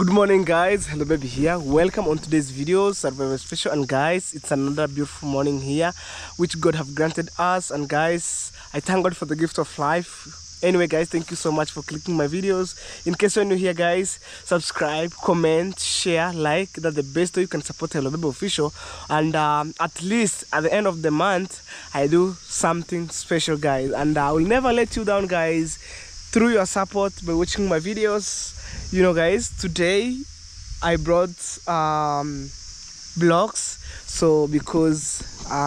Good morning, guys. Hello baby here. Welcome on today's video, Survivor Special. And guys, it's another beautiful morning here which God have granted us. And guys, I thank God for the gift of life. Anyway guys, thank you so much for clicking my videos. In case you're new here guys, subscribe, comment, share, like. That's the best way you can support Hello Baby Official. And at least at the end of the month I do something special guys, and I will never let you down guys through your support by watching my videos. You know guys, today I brought blocks, so because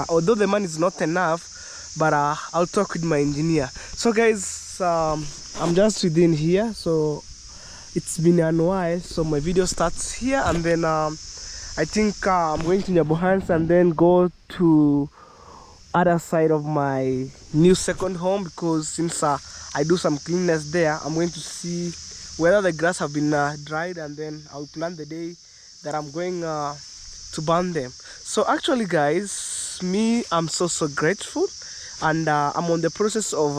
although the money is not enough, but I'll talk with my engineer. So guys, I'm just within here, so it's been a while, so my video starts here, and then I think I'm going to Nyabohans and then go to other side of my new second home, because since I do some cleanness there, I'm going to see whether the grass have been dried, and then I'll plan the day that I'm going to burn them. So actually guys, I'm so grateful, and I'm on the process of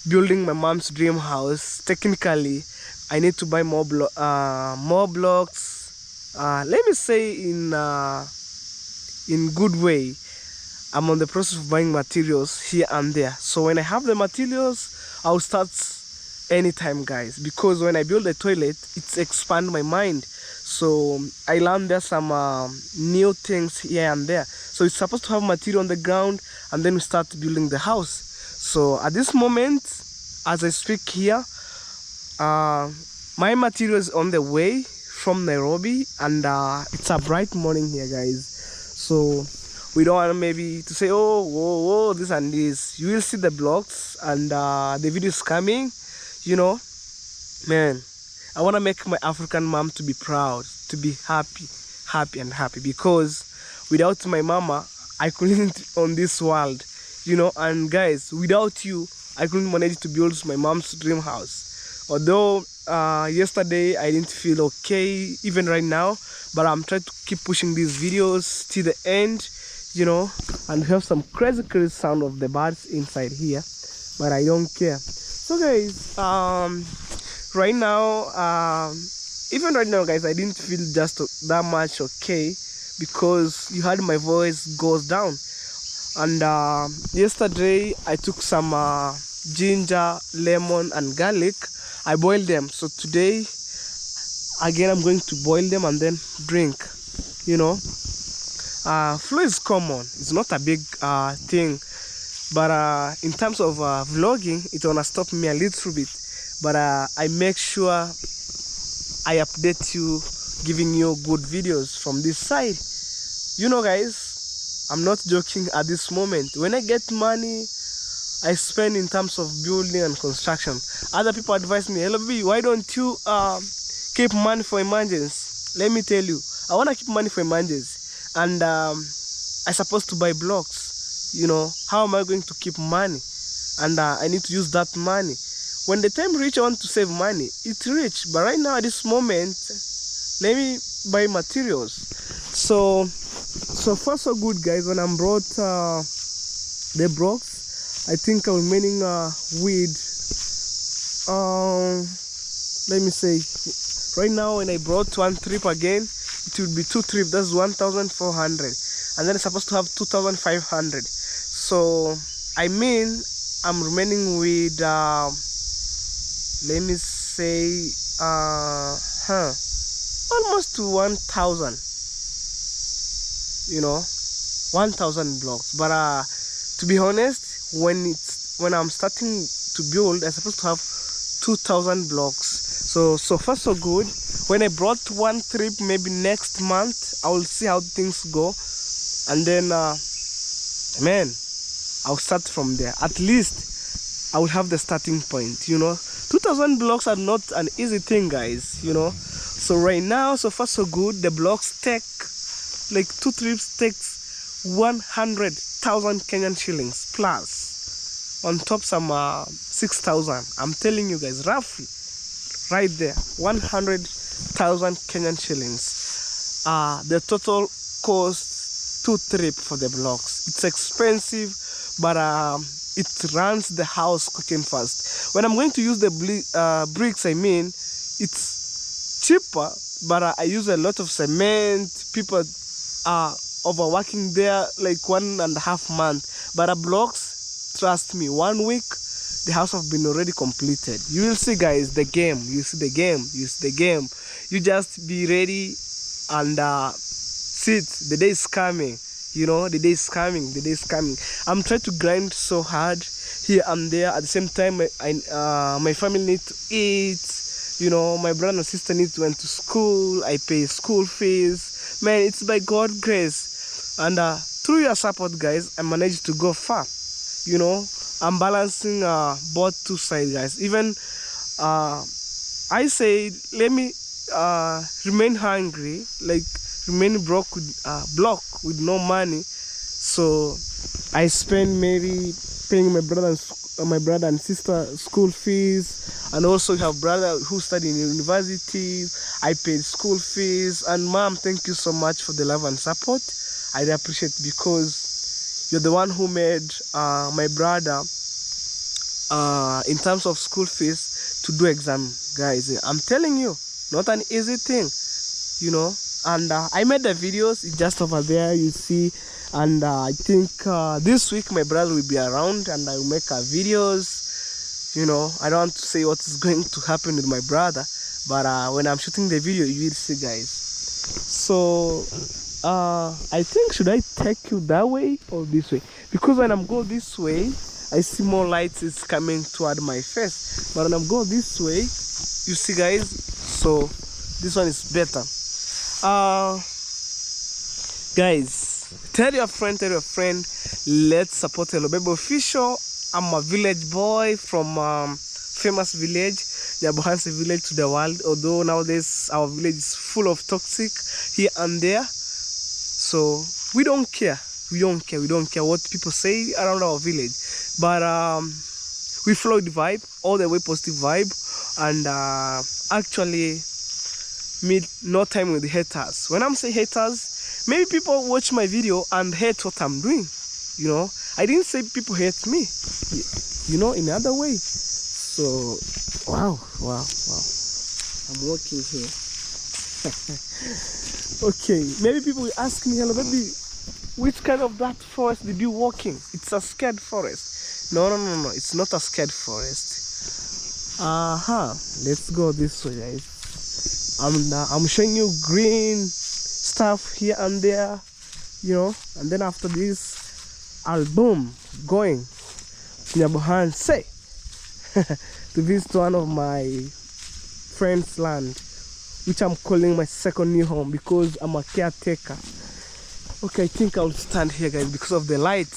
building my mom's dream house. Technically I need to buy more blocks, let me say in good way. I'm on the process of buying materials here and there, so when I have the materials I'll start anytime guys, because when I build a toilet it's expand my mind. So I learned there's some new things here and there, so it's supposed to have material on the ground and then we start building the house. So at this moment as I speak here, my material is on the way from Nairobi, and it's a bright morning here guys, so we don't want maybe to say oh this and this. You will see the blocks, and the video is coming. You know, man, I want to make my African mom to be proud, to be happy, because without my mama I couldn't on this world, you know. And guys, without you I couldn't manage to build my mom's dream house. Although yesterday I didn't feel okay, even right now, but I'm trying to keep pushing these videos to the end, you know. And we have some crazy sound of the birds inside here, but I don't care. So guys, right now, even right now guys, I didn't feel just that much okay, because you heard my voice goes down. And yesterday I took some ginger, lemon and garlic. I boiled them, so today again I'm going to boil them and then drink, you know. Flu is common, it's not a big thing, but in terms of vlogging, it wanna stop me a little bit. But I make sure I update you, giving you good videos from this side. You know guys, I'm not joking at this moment. When I get money, I spend in terms of building and construction. Other people advise me, hello B, why don't you keep money for emergency? Let me tell you, I wanna keep money for emergency, and I supposed to buy blocks. You know, how am I going to keep money? And I need to use that money. When the time reach, I want to save money. It's rich, but right now at this moment, let me buy materials. So far so good guys. When I brought the blocks, I think I'm remaining with let me say, right now when I brought one trip again, it will be 2 trips. That's 1,400, and then it's supposed to have 2,500. So I mean I'm remaining with let me say almost to 1,000, you know, 1,000 blocks. But to be honest, when I'm starting to build, I'm supposed to have 2,000 blocks. So far so good. When I brought one trip, maybe next month I will see how things go, and then man, I'll start from there. At least I will have the starting point, you know. 2,000 blocks are not an easy thing guys, you know. So right now, so far so good. The blocks take like 2 trips takes 100,000 Kenyan shillings plus, on top some 6,000. I'm telling you guys, roughly right there, 100,000 Kenyan shillings. The total cost 2 trip for the blocks. It's expensive, but it runs the house cooking fast. When I'm going to use the bricks, I mean, it's cheaper, but I use a lot of cement. People are overworking there like 1.5 months, but blocks, trust me, 1 week the house have been already completed. You will see, guys, the game. You see the game. You see the game. You just be ready and sit. The day is coming. You know, the day is coming. The day is coming. I'm trying to grind so hard here and there. At the same time, my family need to eat. You know, my brother and sister need to went to school. I pay school fees. Man, it's by God's grace. And through your support, guys, I managed to go far. You know, I'm balancing both two sides, guys. Even I say, let me remain hungry, like remain broke with block with no money. So I spend maybe paying my brother and sister school fees, and also have brother who study in university. I paid school fees. And mom, thank you so much for the love and support. I appreciate, because you're the one who made my brother in terms of school fees to do exam, guys. I'm telling you, not an easy thing, you know. And I made the videos. It's just over there, you see. And I think this week my brother will be around and I will make videos. You know, I don't want to say what is going to happen with my brother, but when I'm shooting the video, you will see, guys. So I think, should I take you that way or this way? Because when I'm going this way, I see more lights is coming toward my face. But when I'm going this way, you see, guys, so this one is better. Guys, tell your friend, let's support Hello Baby Official. I'm a village boy from famous village, Nyabohansi village to the world. Although nowadays our village is full of toxic here and there. So we don't care. We don't care what people say around our village. But we follow the vibe, all the way positive vibe. And actually meet no time with the haters. When I'm saying haters, maybe people watch my video and hate what I'm doing. You know, I didn't say people hate me, you know, in another way. So wow, I'm walking here. Okay, maybe people will ask me, hello baby, which kind of that forest did you walk in? It's a scared forest. No, it's not a scared forest. Let's go this way, guys. I'm showing you green stuff here and there, you know. And then after this, I'll boom going to Nyabohansi to visit one of my friends' land, which I'm calling my second new home because I'm a caretaker. Okay, I think I'll stand here, guys, because of the light.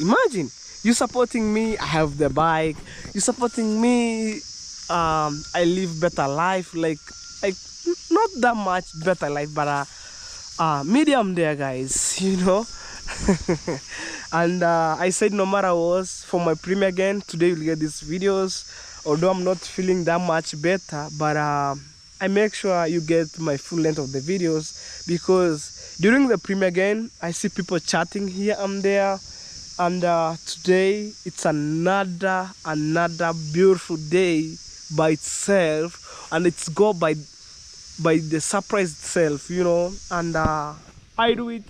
Imagine you supporting me. I have the bike. You supporting me. I live better life, like not that much better life, but medium there, guys, you know. And I said no matter what, for my premiere again today you'll get these videos. Although I'm not feeling that much better, but I make sure you get my full length of the videos, because during the premiere again I see people chatting here and there. And today it's another beautiful day by itself, and it's go by the surprise itself, you know. And I do it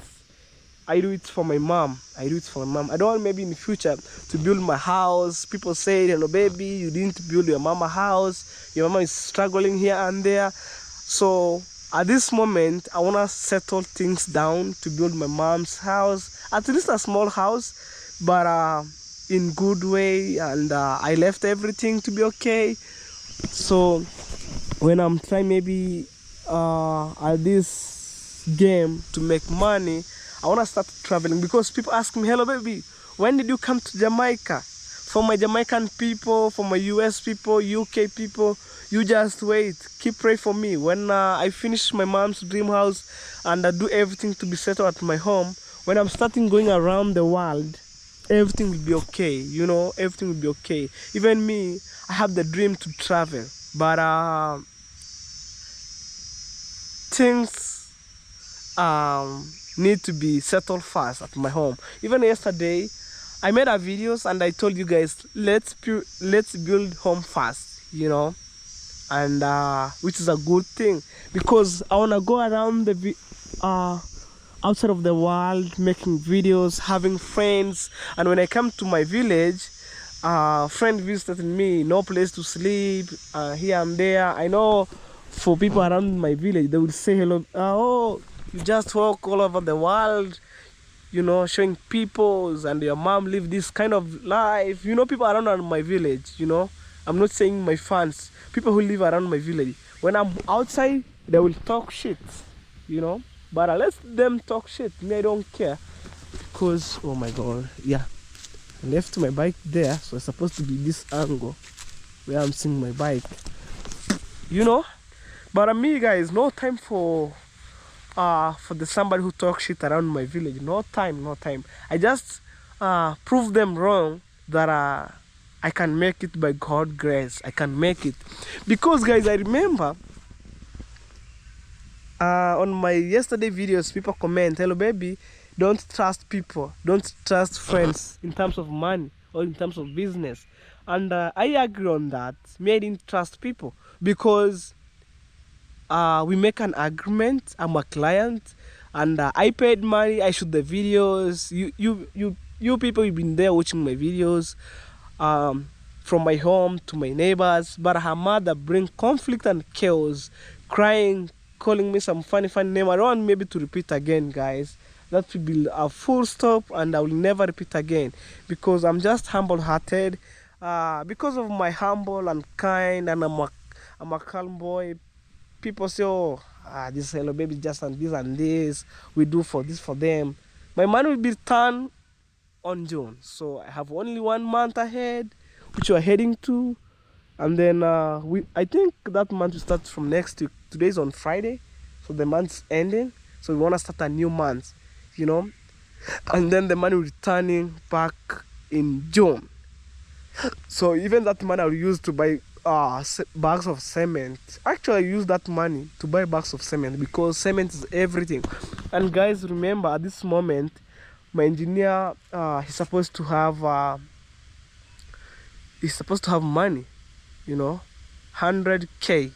for my mom. I don't want maybe in the future to build my house. People say, hello baby, you didn't build your mama house, your mama is struggling here and there. So at this moment I want to settle things down to build my mom's house, at least a small house, but in good way. And I left everything to be okay. So when I'm trying maybe at this game to make money, I want to start traveling, because people ask me, hello baby, when did you come to Jamaica? For my Jamaican people, for my US people, UK people, you just wait, keep praying for me. When I finish my mom's dream house and I do everything to be settled at my home, when I'm starting going around the world, everything will be okay, you know. Everything will be okay. Even me, I have the dream to travel, but things need to be settled fast at my home. Even yesterday I made a videos and I told you guys, let's build home fast, you know. and which is a good thing, because I want to go around the outside of the world, making videos, having friends. And when I come to my village, friend visited me, no place to sleep, here and there. I know for people around my village, they will say hello, oh, you just walk all over the world, you know, showing peoples, and your mom live this kind of life. You know, people around my village, you know, I'm not saying my fans, people who live around my village, when I'm outside, they will talk shit, you know. But I let them talk shit, me, I don't care. Because, oh my god, yeah, I left my bike there, so it's supposed to be this angle where I'm seeing my bike, you know. But me, guys, no time for the somebody who talks shit around my village. No time, no time. I just prove them wrong that I can make it by God's grace. I can make it. Because, guys, I remember on my yesterday videos, people comment, hello baby, don't trust people, don't trust friends in terms of money or in terms of business. And I agree on that. Me, I didn't trust people because we make an agreement. I'm a client, and I paid money. I shoot the videos. You people, you've been there watching my videos, from my home to my neighbors. But her mother bring conflict and chaos, crying, calling me some funny name. I don't want maybe to repeat again, guys. That will be a full stop, and I will never repeat again, because I'm just humble-hearted. Because of my humble and kind, and I'm a calm boy. People say, oh, this hello baby just and this, we do for this for them. My money will be returned on June, so I have only 1 month ahead, which we are heading to. And then I think that month will start from next week. Today's on Friday, so the month's ending, so we want to start a new month, you know. And then the money will returning back in June, so even that money I'll use to buy bags of cement. Actually, I use that money to buy bags of cement, because cement is everything. And guys, remember, at this moment, my engineer, he's supposed to have money, you know, 100K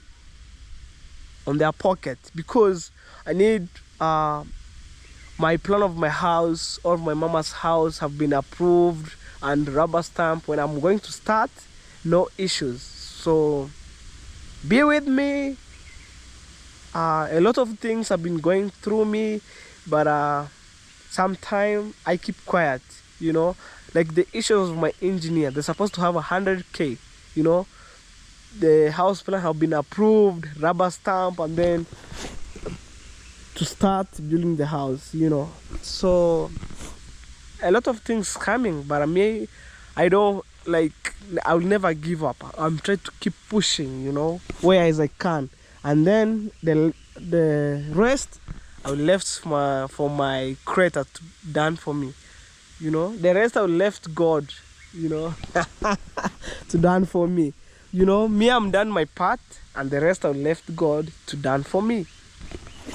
on their pocket, because I need my plan of my house or my mama's house have been approved and rubber stamp when I'm going to start. No issues. So be with me. A lot of things have been going through me, but sometimes I keep quiet, you know. Like the issues of my engineer, they're supposed to have 100K, you know. The house plan have been approved, rubber stamp, and then to start building the house, you know. So a lot of things coming, but me, I don't like, I will never give up. I'm trying to keep pushing, you know, whereas I can. And then the rest I will left for my creator to done for me, you know. The rest I will left God, you know, to done for me. You know, me, I'm done my part, and the rest I left God to done for me.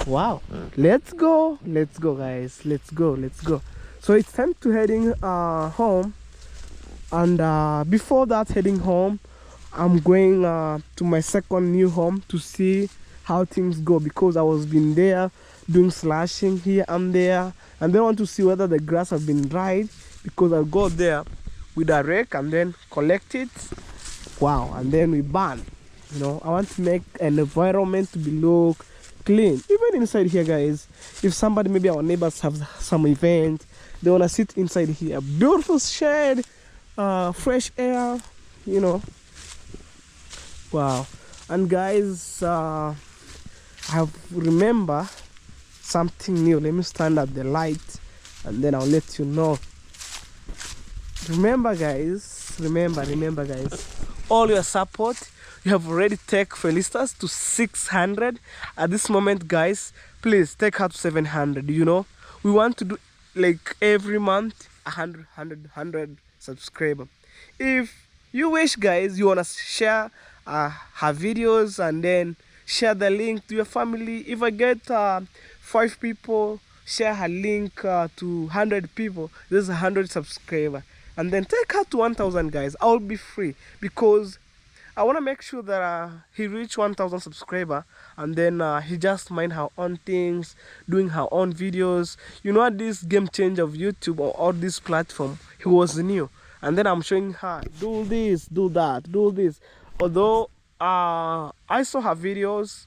Wow. Let's go, guys. Let's go. So it's time to heading home. And before that, heading home, I'm going to my second new home to see how things go, because I was been there doing slashing here and there, and then I want to see whether the grass have been dried, because I'll go there with a rake and then collect it. Wow. And then we burn, you know. I want to make an environment to be look clean, even inside here, guys. If somebody, maybe our neighbors have some event, they want to sit inside here, beautiful shade, fresh air, you know. Wow. And guys, I have remember something new. Let me stand at the light, and then I'll let you know. Remember guys, all your support. You have already taken Felicitas to 600 at this moment, guys. Please take her to 700. You know, we want to do like every month 100 subscriber. If you wish, guys, you want to share her videos and then share the link to your family. If I get 5 people, share her link to 100 people. There's 100 subscriber, and then take her to 1,000, guys. I'll be free, because I want to make sure that he reach 1,000 subscriber, and then he just mind her own things, doing her own videos. You know, at this game change of YouTube or all this platform, he was new, and then I'm showing her do this, do that, do this. Although I saw her videos,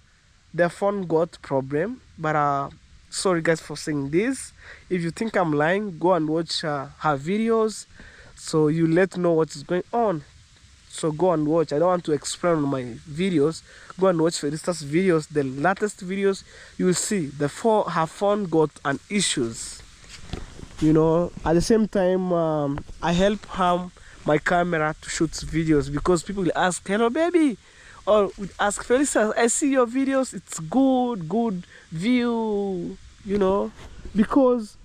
the phone got problem, but sorry guys for saying this. If you think I'm lying, go and watch her videos, so you let know what is going on. So go and watch. I don't want to explain on my videos. Go and watch Felicitas videos, the latest videos. You will see her phone got an issues. You know, at the same time, I help her my camera to shoot videos, because people will ask, hello baby, or would ask Felicitas, I see your videos, it's good view, you know, because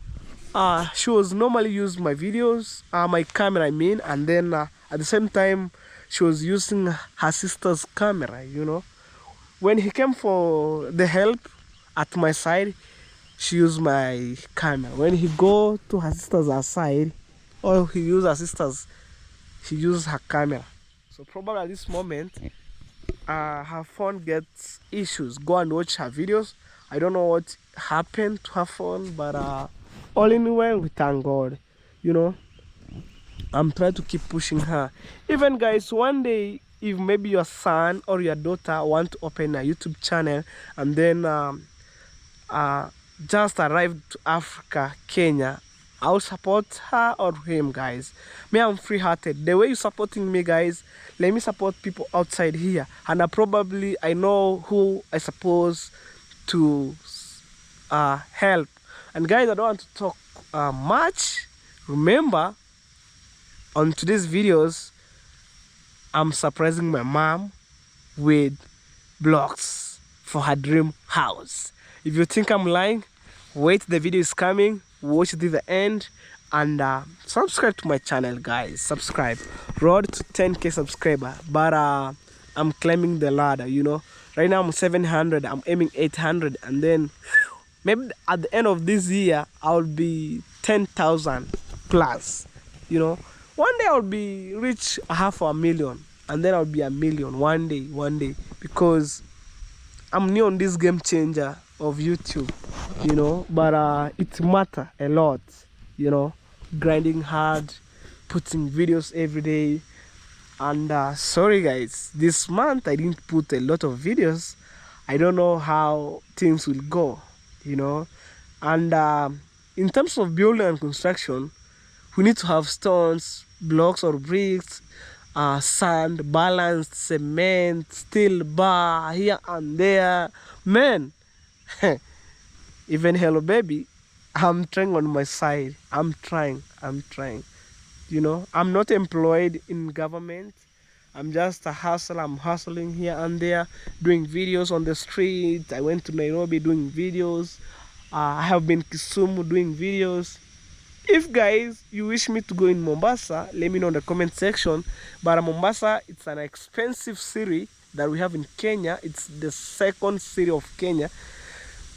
she was normally use my videos, my camera I mean, and then at the same time she was using her sister's camera, you know. When he came for the help at my side, she used my camera. When he go to her sister's side, or he use her sister's, she uses her camera. So probably at this moment, her phone gets issues. Go and watch her videos. I don't know what happened to her phone, but all in well, we thank God, you know. I'm trying to keep pushing her. Even guys, one day, if maybe your son or your daughter want to open a YouTube channel, and then just arrived to Africa, Kenya, I'll support her or him, guys. Me, I'm free-hearted. The way you're supporting me, guys, let me support people outside here. And I know who I suppose to help. And guys, I don't want to talk much. Remember, on today's videos, I'm surprising my mom with blocks for her dream house. If you think I'm lying, wait, the video is coming. Watch it to the end, and subscribe to my channel, guys. Subscribe. Road to 10K subscriber, but I'm climbing the ladder, you know. Right now I'm 700, I'm aiming 800, and then maybe at the end of this year I'll be 10,000 plus, you know. One day I'll be reach 500,000, and then I'll be 1,000,000 one day, because I'm new on this game changer of YouTube, you know. But it matter a lot, you know, grinding hard, putting videos every day. And sorry guys, this month I didn't put a lot of videos. I don't know how things will go, you know. And in terms of building and construction, we need to have stones, blocks or bricks, sand, balanced cement, steel bar here and there. Man, even hello baby, I'm trying on my side. I'm trying. You know, I'm not employed in government. I'm just a hustler. I'm hustling here and there, doing videos on the street. I went to Nairobi doing videos. I have been Kisumu doing videos. If guys, you wish me to go in Mombasa, let me know in the comment section. But Mombasa, it's an expensive city that we have in Kenya. It's the second city of Kenya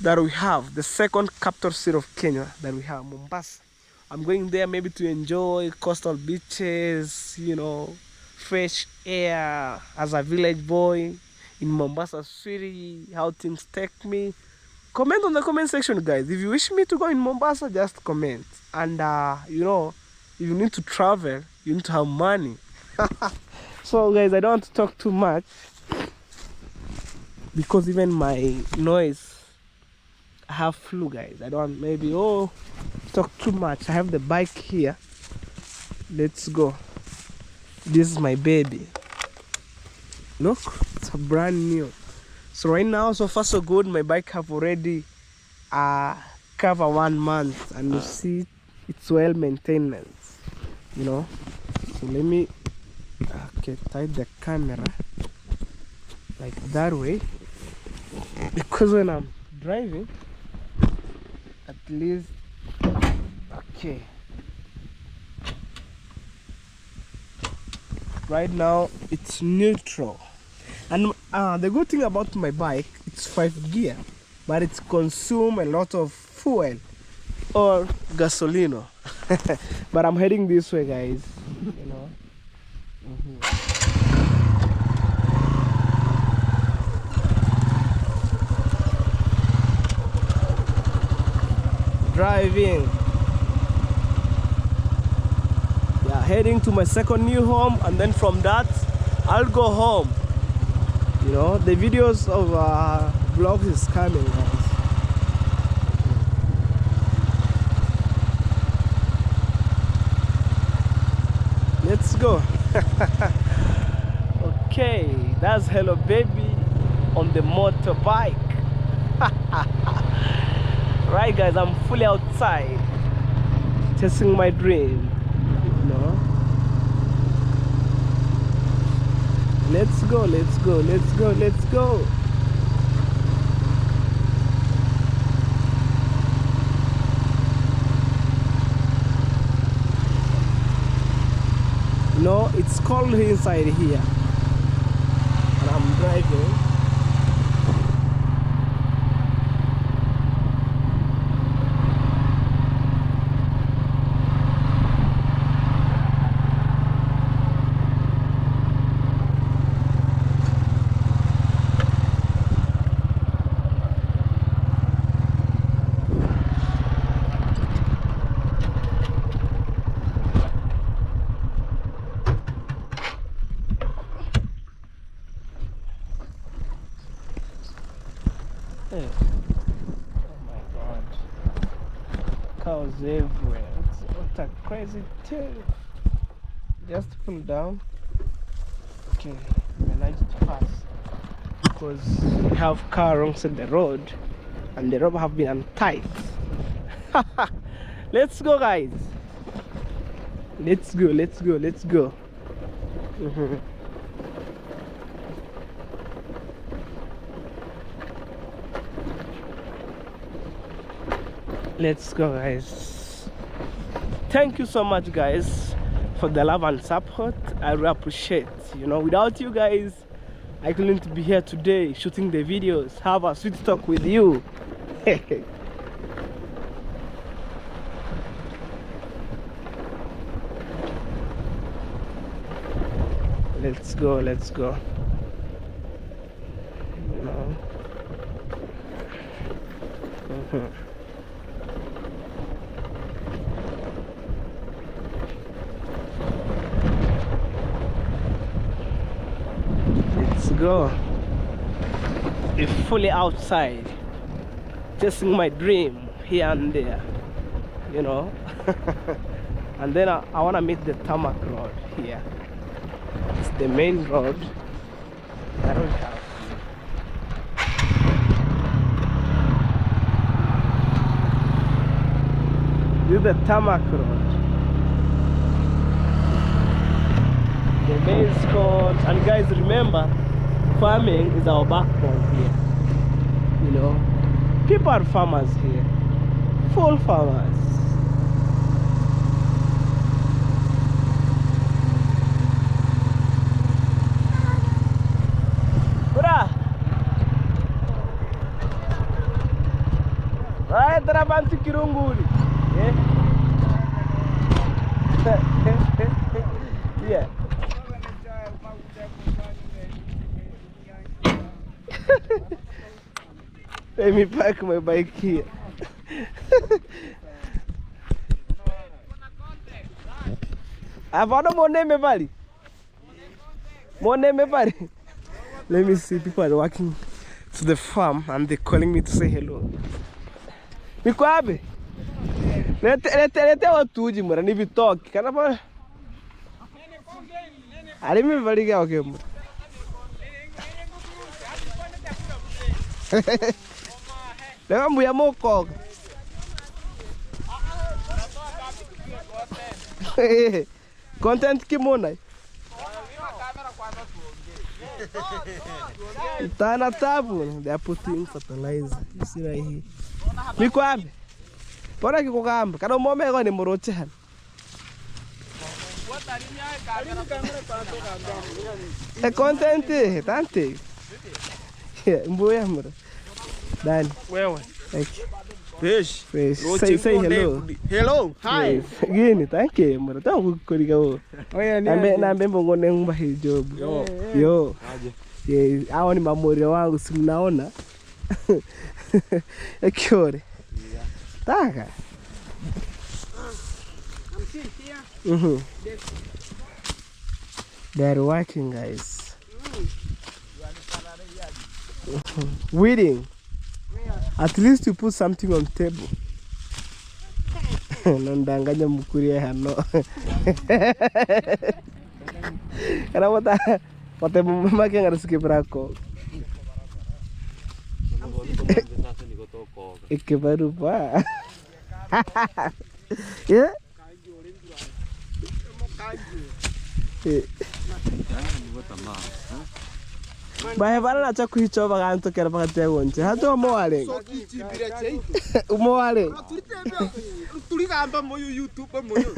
that we have, the second capital city of Kenya that we have, Mombasa. I'm going there maybe to enjoy coastal beaches, you know, fresh air as a village boy in Mombasa city, how things take me. Comment on the comment section, guys. If you wish me to go in Mombasa, just comment. And you know, if you need to travel, you need to have money. So guys, I don't want to talk too much, because even my noise, I have flu, guys. I don't want maybe talk too much. I have the bike here. Let's go. This is my baby. Look, it's a brand new. So right now, so far so good. My bike have already cover 1 month, and you see it's well maintenance, you know. So let me tight the camera like that way, because when I'm driving, at least right now it's neutral. And the good thing about my bike, it's 5 gear, but it consumes a lot of fuel or gasolino. But I'm heading this way, guys, you know. driving. Yeah, heading to my second new home, and then from that I'll go home. You know, the videos of vlogs is coming, guys. Let's go. Okay, that's Hello Baby on the motorbike. Right, guys, I'm fully outside chasing my dream, you know. Let's go, let's go, let's go, let's go. No, it's cold inside here, and I'm driving. Hey. Oh my god. Cows everywhere. What a crazy thing. Just pull down. Okay, manage to pass. Because we have car alongside the road and the rope have been untied. Let's go, guys. Let's go, let's go, let's go. Let's go, guys. Thank you so much, guys, for the love and support. I really appreciate. You know, without you guys, I couldn't be here today shooting the videos, have a sweet talk with you. Let's go, let's go. You know. Let's go. It's fully outside, chasing my dream here and there, you know. And then I want to meet the tarmac road here. It's the main road that we have. This is the tarmac road. The maize called, and guys, remember, farming is our backbone here. You know, people are farmers here, full farmers. Right, Trabantu Kirunguri. Yeah. Let me park my bike here. I've found more name, everybody. More name, everybody. Let me see, people are walking to the farm and they're calling me to say hello. Mikwabe? Lete watuji mura ni vitoki. Kana pa? Ari me valiga okay mura. Leva mbuya moko. Content kimona. Tá tabu, they are putting fertilizer. You see right here. Mikwabe? Bora aqui com o câmera. Cada momento agora nem morou tchan. É contente, tante. Mboya mura. Dani. Wewe. Fish. Fish. Say hello. Hello. Hi. Gini, thank you mura. Tá kuliga wo. Nambe mbongo nemba hii job. Yo. Aje. Hao ni mamorio wangu si mnaona. Ekiore. Taka. I'm still here. They're working, guys. Weeding. At least you put something on table. Nandanganya mukuria hano. Kana wate mama ke ngarisikie brako. Ikke baru pa. Yeah. Bahe bana na cha kuhicho baganto kera bagate wonche. Hato moale. Umoale. Tuligamba moyo YouTube moyo.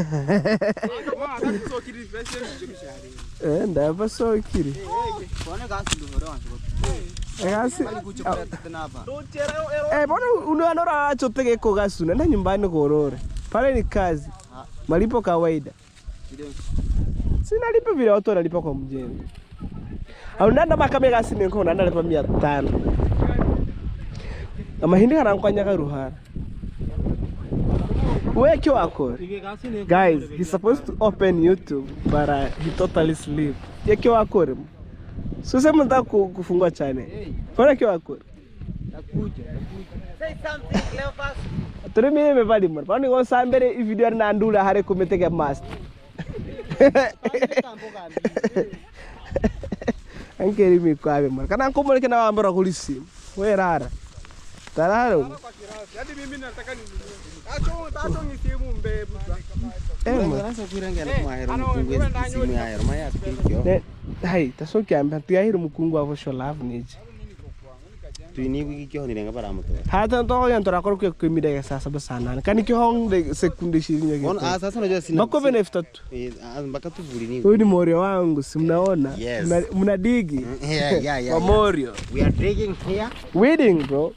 Ndaba sokiri. Bone gasi ndoro wangu. Gasi. Bwana unaona chote kwa gasi unaenda nyumbani korore. Pale ni kazi. Malipo kawaida. Sina lipo vile watu wanalipa kwa mjengo. Au nanda makame gasi ni kwa nanda lipa 500. Amahindi anakwanya karuhara. Weke wako. Guys, he's supposed to open YouTube but he totally sleep. Yeke wako. Sasa mnataka kufungua channel. Kwa kwa wako. Nakuja. Say something Cleopas. Tore mimi mevali mwana. Pani kwa sambere hii video na ndula hare kumetega mask. Ankeri mikwabe mwana. Kana nkomole kina wambara kulisi. We rara. Tararo. Hadi mimi nataka nini? Acho ngisimu mbebu. Sasa kuirangana kumahera mukungu simu ya maya pikyo. Hai, tasoki amba tiahira mukungu avo sholavu nije. Tuini wiki kyo ni ngabara moto. Hata ndo yantora kwa kumida ya sasa basana. Kani kyo hong sekunde 20 On sasa unajua sina. Mako benefit tu. Mpaka tuvuli ni. Huyu ni morio wangu, si mnaona? Mnadigi. Yeah. Morio. We are digging here. Weeding, bro.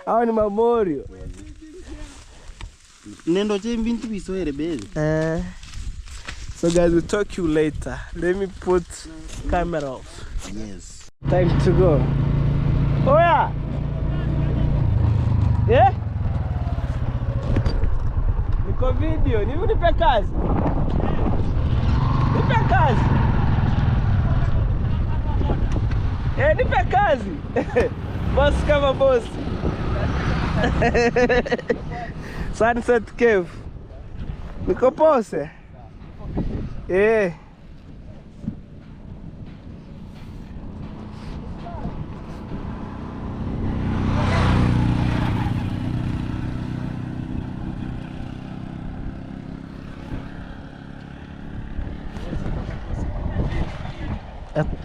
Hawa ni mamorio. Nendo chembintu bisoere bezi. So guys, we'll talk to you later. Let me put camera off. Yes. Time to go. Oh yeah. Yeah? Niko video, nipe kazi. Nipe kazi. Nipe kazi. Boss kama boss. Sunset Cave. Niko pose.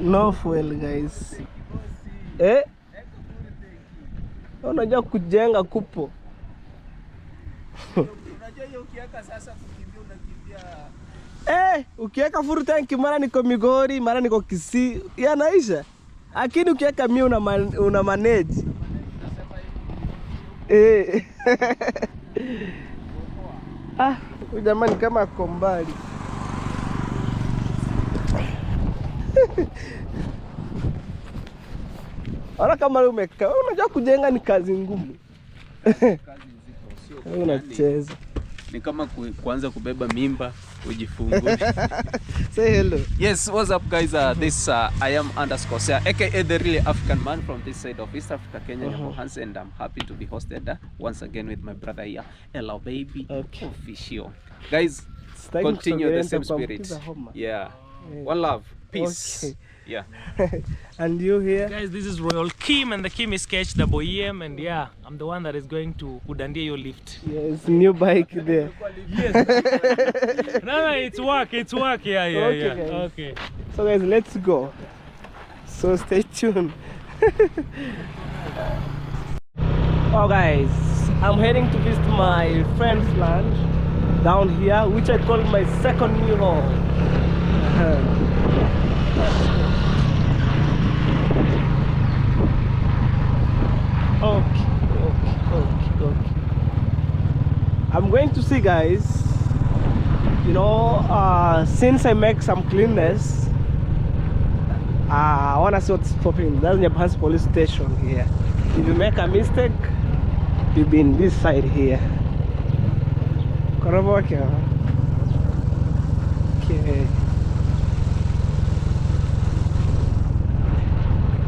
No fuel, guys. Unajua kujenga kupo. Unajua hiyo ukiweka sasa kukimbia unakimbia. Ukiweka full tank mara niko Migori, mara niko Kisii, yanaisha. Lakini ukiweka mimi una manage. Jamani kama kombali. Ona kama leo umekaa, unajua kujenga ni kazi ngumu. Unacheza. Ni kama kuanza kubeba mimba ujifungue. Say hello. Yes, what's up guys? This I am _Sea, aka the really African man from this side of East Africa, Kenya, Hans, and I'm happy to be hosted once again with my brother here, Hello Baby Official. Guys, continue the same spirit. Yeah. One love. Peace. Okay. Yeah. And you here? Guys, this is Royal Kim and the Kim is KHEM, and yeah, I'm the one that is going to Kudandia your lift. Yes, new bike there. Yes. No, it's work, yeah. Okay. So guys, let's go. So stay tuned. Oh guys, I'm heading to visit my friend's land down here, which I call my second new home. Okay. I'm going to see, guys, you know, since I make some cleanness, I want to see what's popping. That's Nyapansi police station here. If you make a mistake, We've been this side here. Okay.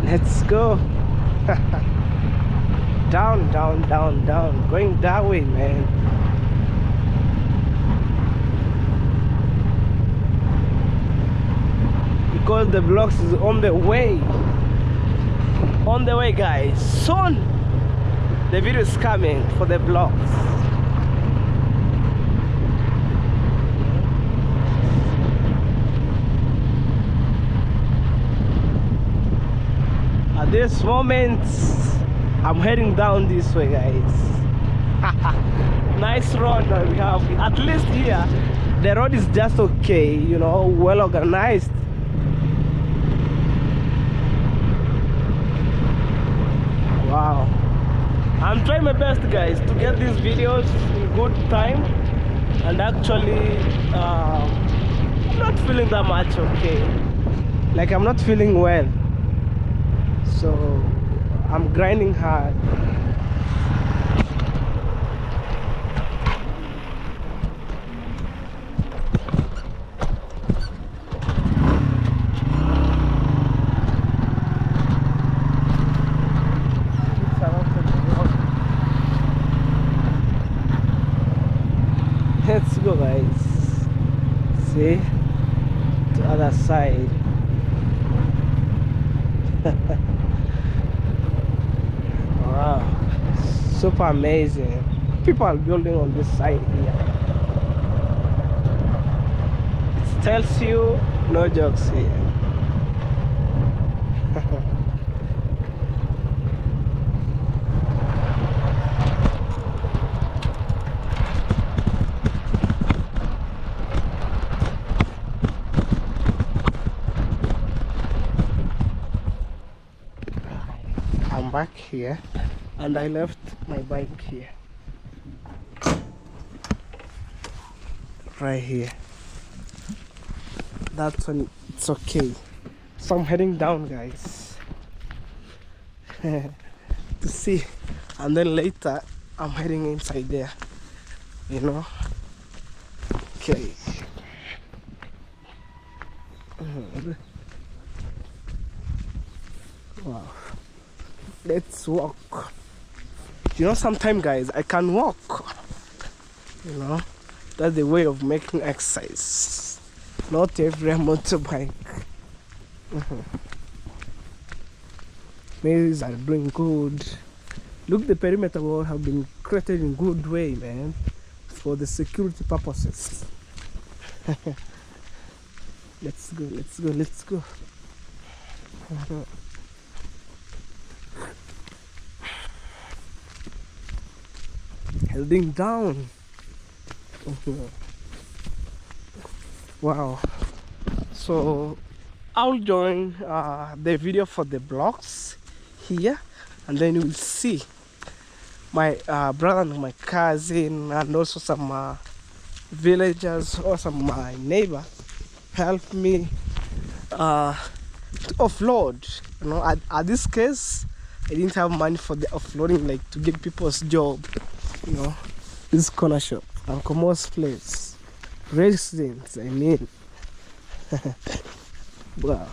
Let's go. Down, down, down, down. Going that way, man. Because the vlogs is on the way. On the way, guys. Soon the video is coming for the vlogs. At this moment, I'm heading down this way, guys. Nice road that we have. At least here, the road is just okay, you know, well organized. Wow. I'm trying my best, guys, to get these videos in good time. And actually, I'm not feeling that much okay. Like, I'm not feeling well. So I'm grinding hard. Let's go, guys. See, the other side. Wow, super amazing. People are building on this side here. It tells you no jokes here. I'm back here and I left my bike here, right here. That's when it's okay. So I'm heading down, guys, to see, and then later I'm heading inside there, you know. Okay. Wow. Let's walk. You know, sometimes, guys, I can walk. You know, that's the way of making exercise. Not every motorbike. Maize are doing good. Look, the perimeter wall have been created in good way, man, for the security purposes. Let's go, let's go, let's go. Heading down. Wow. So I'll join the video for the blocks here, and then you will see my brother and my cousin, and also some villagers or some my neighbor help me to offload. You know, at this case, I didn't have money for the offloading, like to give people's job. You know, this corner shop, Uncle Mo's place, residents, I mean. Wow.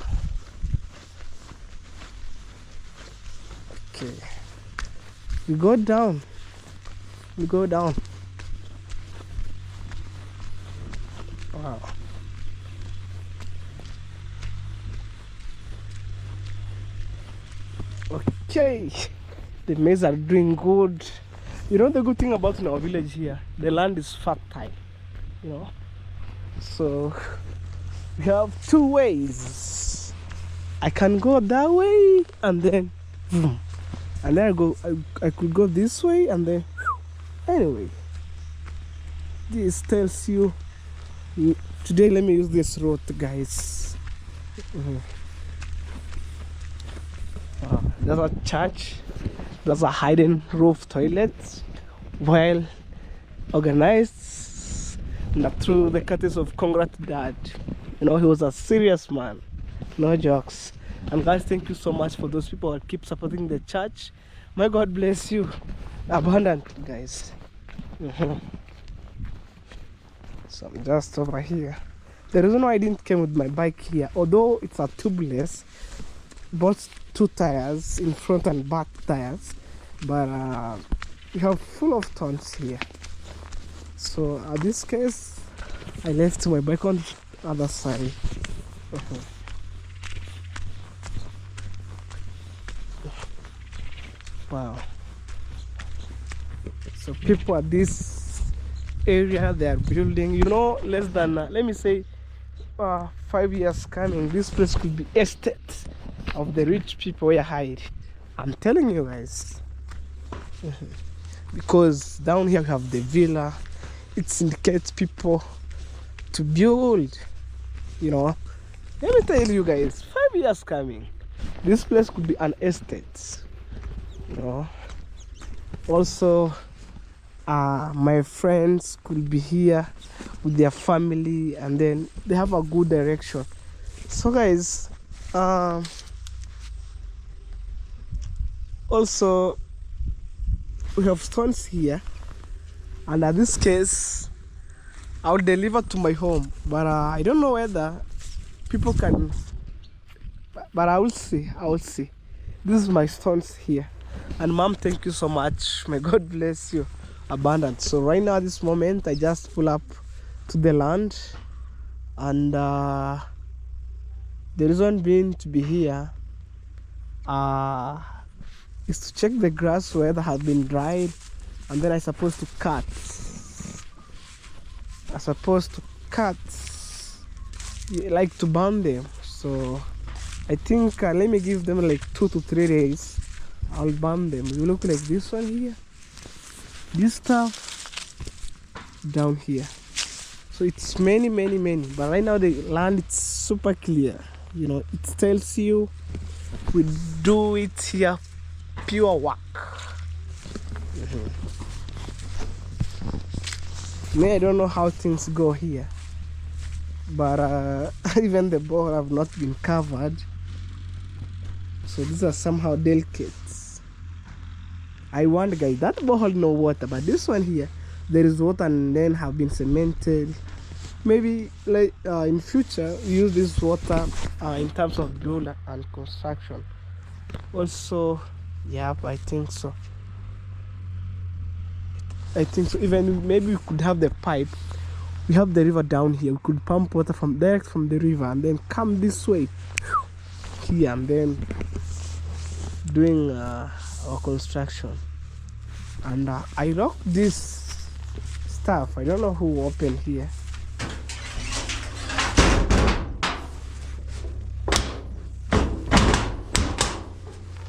Okay, we go down. We go down. Wow. Okay, the maize are doing good. You know, the good thing about in our village here, the land is fertile, you know. So we have two ways. I can go that way and then boom. And then I could go this way and then anyway. This tells you today. Let me use this road, guys. There's a church. There's a hidden roof toilet, well organized, and through the courtesy of Congrats Dad. You know, he was a serious man, no jokes. And guys, thank you so much for those people that keep supporting the church. May God bless you. abundant, guys. So I'm just over here. The reason why I didn't come with my bike here, although it's a tubeless, both 2 tires, in front and back tires, but we have full of thorns here. So in this case, I left my bike on the other side. Wow. So people at this area, they are building, you know, less than let me say 5 years coming, this place could be estate of the rich people where hide. I'm telling you guys. Because down here we have the villa. It indicates people to build, you know. Let me tell you guys, 5 years coming, this place could be an estate, you know. Also my friends could be here with their family, and then they have a good direction. So guys, also we have stones here, and in this case I'll deliver to my home, but I don't know whether people can, but I will see. This is my stones here. And mom, thank you so much, may God bless you abundant. So right now at this moment I just pull up to the land, and the reason being to be here is to check the grass whether has been dried, and then I supposed to cut. Like to burn them. So I think let me give them like 2 to 3 days. I'll burn them. You look like this one here, this stuff down here. So it's many, but right now the land it's super clear, you know. It tells you we do it here pure work. Me, I don't know how things go here, but even the ball have not been covered, so these are somehow delicate. I wonder, guys, that borehole no water, but this one here there is water, and then have been cemented. Maybe like in future we use this water in terms of build and construction. Also, yeah, I think so. Even maybe we could have the pipe. We have the river down here. We could pump water direct from the river and then come this way here, and then doing our construction. And I locked this stuff. I don't know who opened here.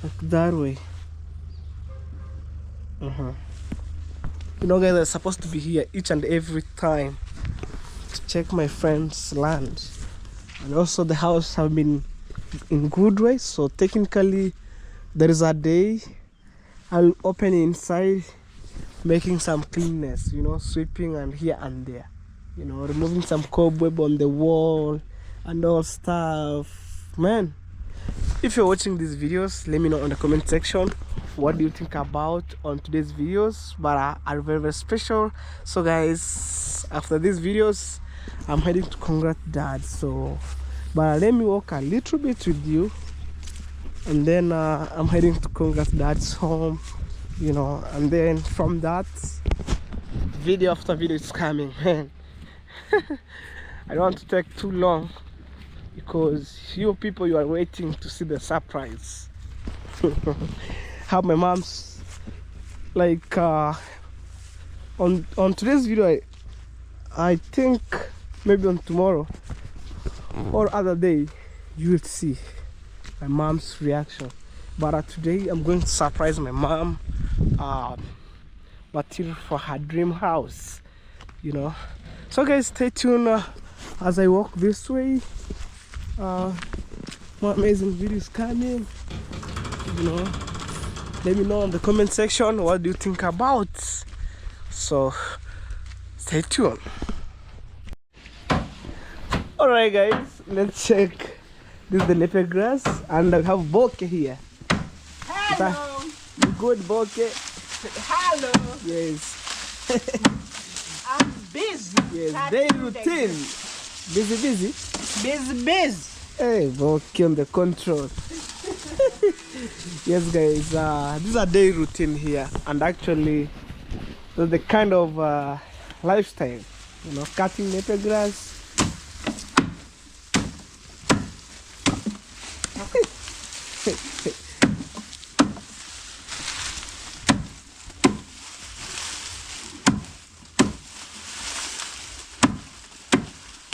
Like that way. You know, guys, I'm supposed to be here each and every time to check my friend's land, and also the house have been in good way. So technically there is a day I'll open inside, making some cleanness, you know, sweeping and here and there, you know, removing some cobweb on the wall and all stuff. Man, if you're watching these videos, let me know in the comment section what do you think about on today's videos, but are very, very special. So guys, after these videos I'm heading to Congrats Dad. So but let me walk a little bit with you, and then I'm heading to Congrats Dad's home, you know, and then from that video after video is coming, man. I don't want to take too long because you people, you are waiting to see the surprise. How my mom's like on today's video, I think maybe on tomorrow or other day you will see my mom's reaction, but today I'm going to surprise my mom material for her dream house, you know. So guys, stay tuned as I walk this way. More amazing videos coming, you know. Let me know in the comment section what do you think about. So stay tuned. Alright guys, let's check. This is the leopard grass, and I have bokeh here. Hello. Good bokeh. Hello. Yes. I'm busy. Yes. Daily routine. Busy. Busy. Hey, okay on the control. Yes, guys. This is a daily routine here, and actually, the kind of lifestyle. You know, cutting napier grass.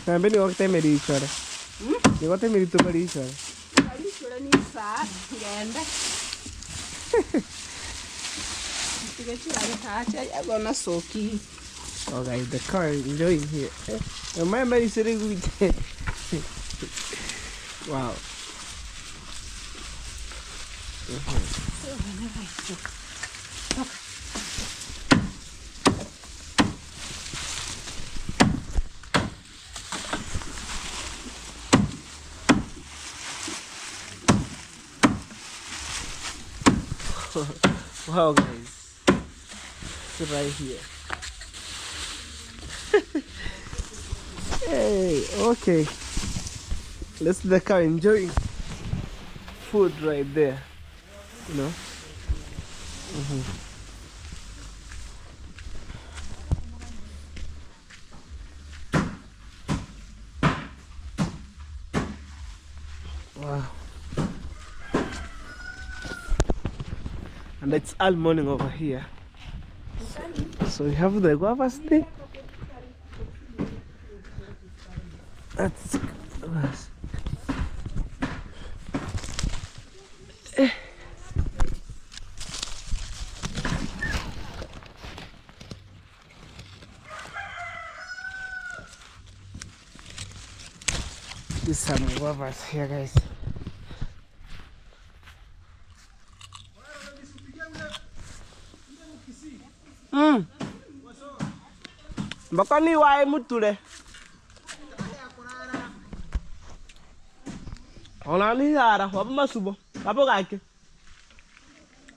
Ni wakati each Ni wakati each Oh guys, the car is enjoying here. Remember you sitting with wow. Wow guys, it's right here. Hey, okay, let's the car enjoying food right there, you know. Wow. And it's all morning over here. So we have the guava stick. That's There's some guavas here, guys. Bakani wae mutule. Ona ni ara, wapo masubo. Wapo kake.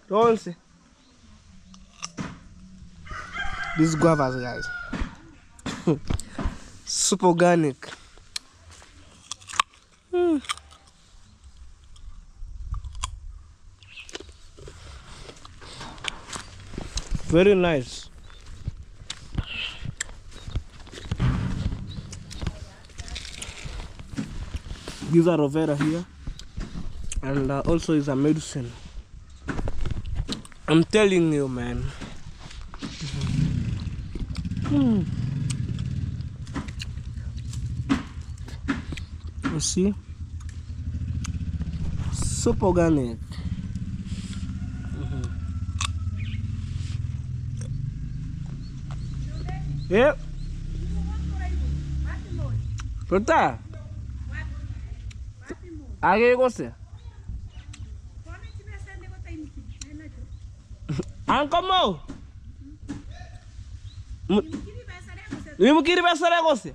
Don't say. These guavas, guys. Super organic. Very nice. These are aloe vera here, and also is a medicine. I'm telling you, man. You see, super organic. Yep. Pronta? Age gose? Ankomo? Nimukiri pesa ya gose?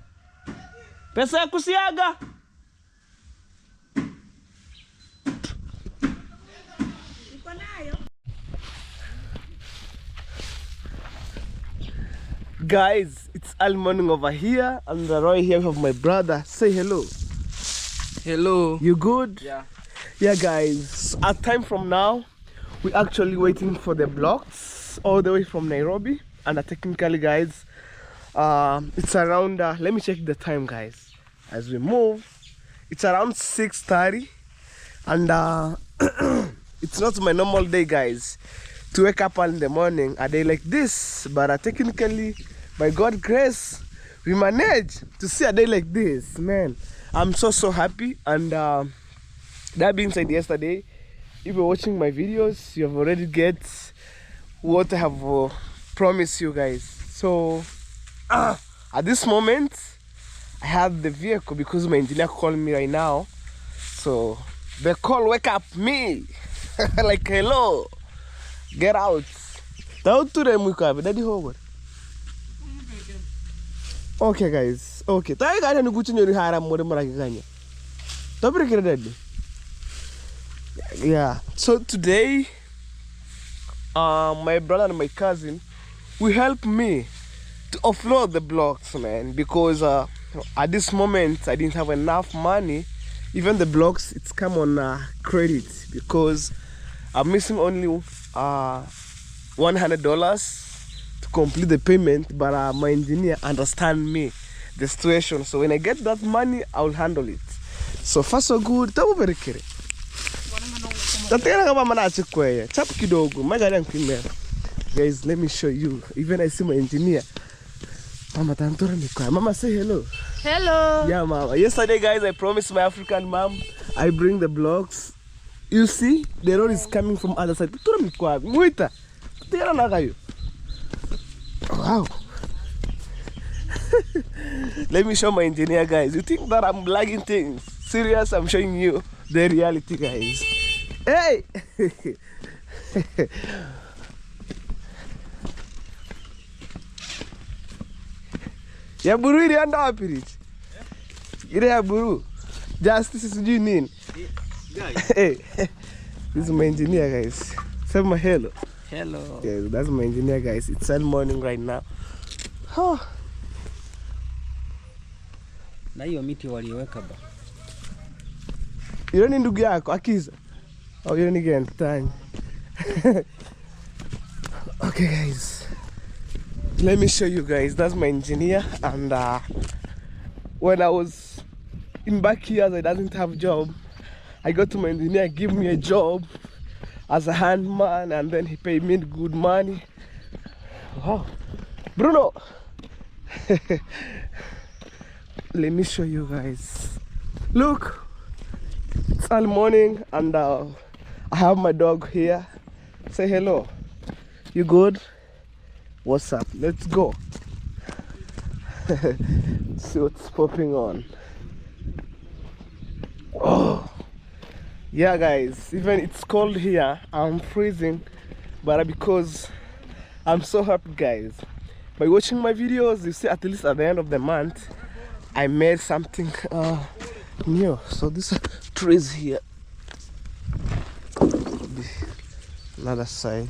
Pesa ya kusiaga? Guys, it's all morning over here, and right here we have my brother. Say hello. Hello. You good? Yeah. Yeah, guys. A time from now, we're actually waiting for the blocks all the way from Nairobi, and technically, guys, it's around. Let me check the time, guys. As we move, it's around 6:30, and it's not my normal day, guys, to wake up in the morning a day like this, but technically, by God's grace, we managed to see a day like this. Man, I'm so happy. And that being said, yesterday, if you're watching my videos, you have already get what I have promised you guys. So at this moment, I have the vehicle because my engineer called me right now. So the call wake up me like hello, get out. Okay guys, okay. Yeah, so today my brother and my cousin will help me to offload the blocks, man, because at this moment I didn't have enough money. Even the blocks, it's come on credit because I'm missing only $100 to complete the payment, but my engineer understand me the situation, so when I get that money I will handle it. So far so good. Tabu berikere tatena kama mana achikweya chap kidogo magari yangu. Guys, let me show you. Even I see my engineer. Mama tantora mikwa. Mama, say hello. Hello. Yeah, mama. Yesterday, guys, I promised my African mom I bring the blocks. You see, the road is coming from other side. Tantora mikwa. Muita. Tera nagayo. Wow. Let me show my engineer, guys. You think that I'm lagging things? Serious, I'm showing you the reality, guys. Hey! Ya buru ile anda wapi rich? Ile ya buru. Justice sijui nini. Hey. This is my engineer, guys. Say my hello. Hello. Yeah, that's my engineer, guys. It's early morning right now. Oh. Na hiyo miti waliweka ba. Yule ni ndugu yako Akiza? Oh, yule ni gani? Okay, guys. Let me show you guys. That's my engineer, and when I was in back years I didn't have a job. I got to my engineer, give me a job as a handman, and then he paid me good money. Wow. Bruno. Let me show you guys. Look, it's early morning, and I have my dog here. Say hello. You good? What's up? Let's go. See what's popping on. Oh, yeah, guys. Even it's cold here. I'm freezing, but because I'm so happy, guys. By watching my videos, you see at least at the end of the month, I made something new. So this trees here. Another side.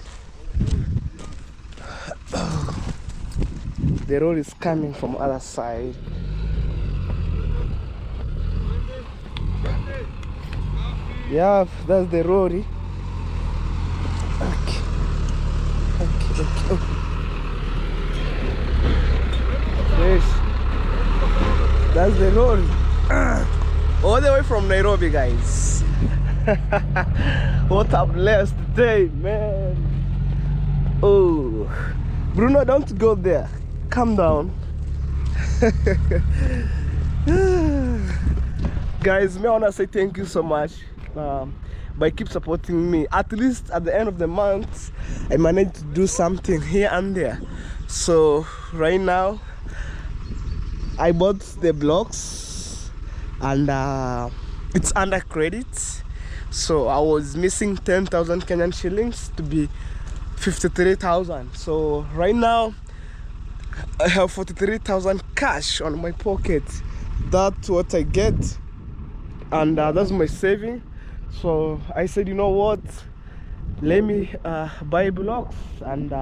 The road is coming from other side. Yeah, that's the road. Okay. Yes. That's the road. All the way from Nairobi, guys. What a blessed day, man. Oh, Bruno, don't go there. Calm down. Guys, I wanna say thank you so much by keep supporting me. At least at the end of the month, I managed to do something here and there. So right now, I bought the blocks, and it's under credit. So I was missing 10,000 Kenyan shillings to be 53,000. So right now I have 43,000 cash on my pocket. That's what I get, and that's my saving. So I said, you know what, let me buy blocks, and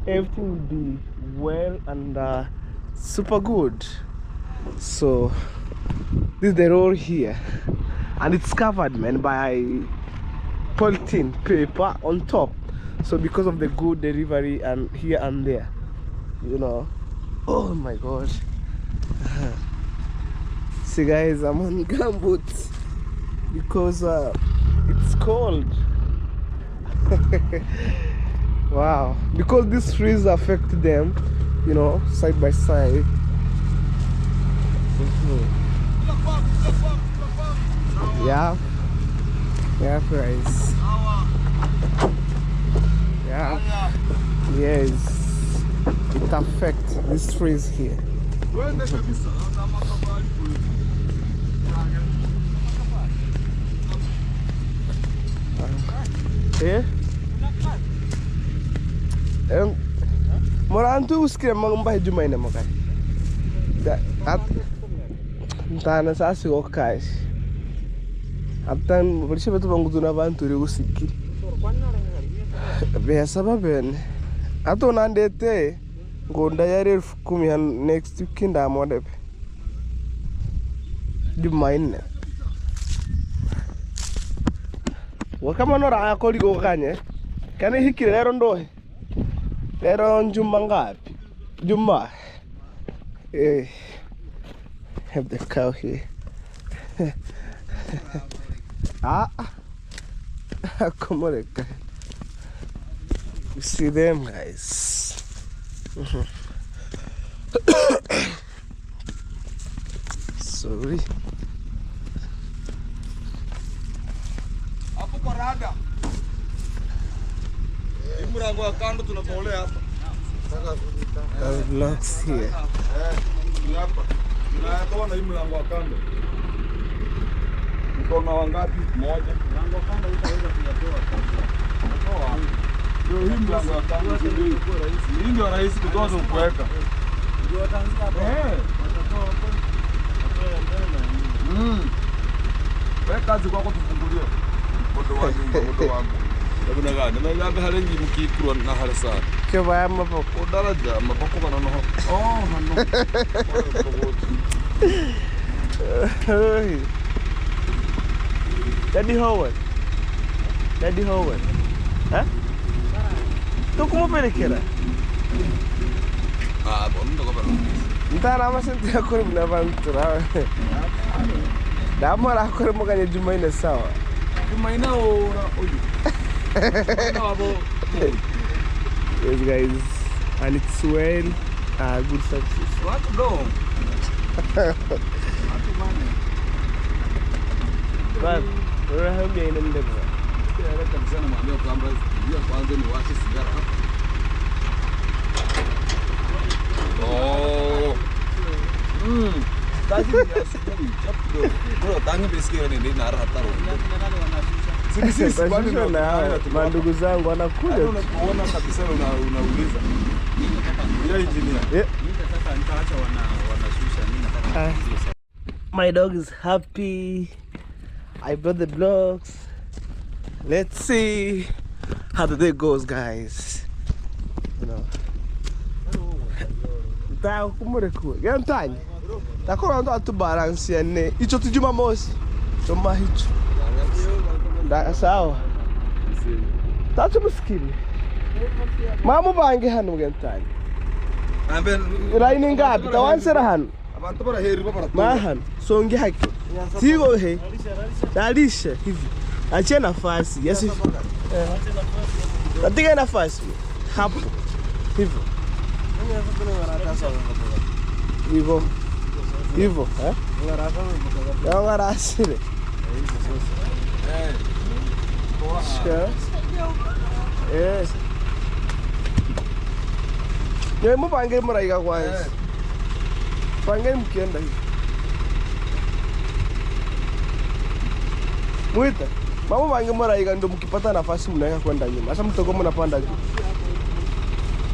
everything will be well and super good. So this is the road here, and it's covered, man, by polythene paper on top. So because of the good delivery and here and there, you know. Oh my gosh. See, guys, I'm on gumboots because it's cold. Wow. Because these trees affect them, you know, side by side. Yeah. Yeah, guys. Yeah. Yes. It affects these trees here. Yeah. Morantu uskire mangamba hejuma ina makai. At ntana sasi okash. Atan berisha betu banguduna bantu uri usiki. Besa babene. Ato nandete ngonda yare 10,000 next week kinda modepe. Jumanne. Wakama nora akoli go kanye. Kana hikire lero ndohe. Lero njuma ngapi? Juma. Have the cow here. Come on, guys. You see them, guys. Sorry. Hapo kwa rada. Mlango wa kando tunapolea hapa. Vlogs here. Hapa. Tunatoa na hii mlango wa kando. Mkono wangapi? Moja. Mlango wa kando utaweza kuyatoa. Toa. Ndio hii mlango wa kando ndio rahisi. Hii ndio rahisi kutoa na kuweka. Ndio wataanza hapo. Watatoa hapo. Watoa mbele. Wewe kazi kwako tufungulie. Moto wangu. Ndabona gani? Na yabe harengi mukikirwa na harasa. Kyo baya maboko. Daraja maboko bana no. Oh, hano. Daddy Howard. Daddy Howard. Huh? Tukumo pelekera. Bondo ko bana. Ntara amasente yakore binabantura. Damara akore muganye Jumaine sawa. Jumaine ora oyu. Yes guys, and it's well good success. What do? But we're having an endeavor. Kile kabisa na mwambia kwamba ndio kwanza ni washe sigara hapa. Oh. Kazi ya asubuhi chapdo. Bro, tangi bisikia ni ndio nara hataro. Sisi na mandugu zangu wanakuja. Unaona kabisa unauliza. Ya engineer. Nitaacha wanashusha My dog is happy. I brought the blocks. Let's see how the day goes, guys. You know. Tá kumure ku. Gantani. Takora ndo atu balance ne. Icho tujuma mosi. Toma hicho. Da sawa. Tatu muskini. Mamu bange hanu gantani. Ambe Iraini ngapi? Tawansera hanu. abantu baraheri babara. Mahan, songe haki. Sigo he. Dalisha hivi. Achie nafasi. Yes. Katika nafasi. Hapo. Hivyo. Hivyo. Hivyo, eh? Ya ngarasire. Eh. Ye mupange muraiga kwanza. Pange mkienda hivi. Mwita. Mama pange muraiga ndio mkipata nafasi mnaweka kwenda nyuma. Sasa mtoko mnapanda juu.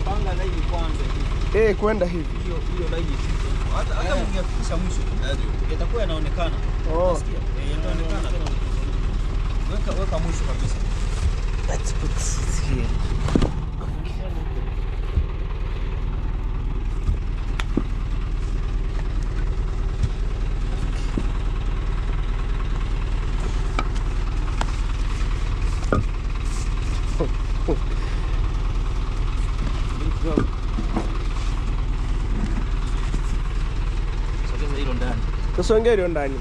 Panga laini kwanza. Kwenda hivi. Hiyo laini. Hata mngefikisha mwisho. Itakuwa inaonekana. Oh. Unasikia? Inaonekana. Weka mwisho kabisa. Let's put this here. Sogeza hilo ndani. Tusonge hilo ndani.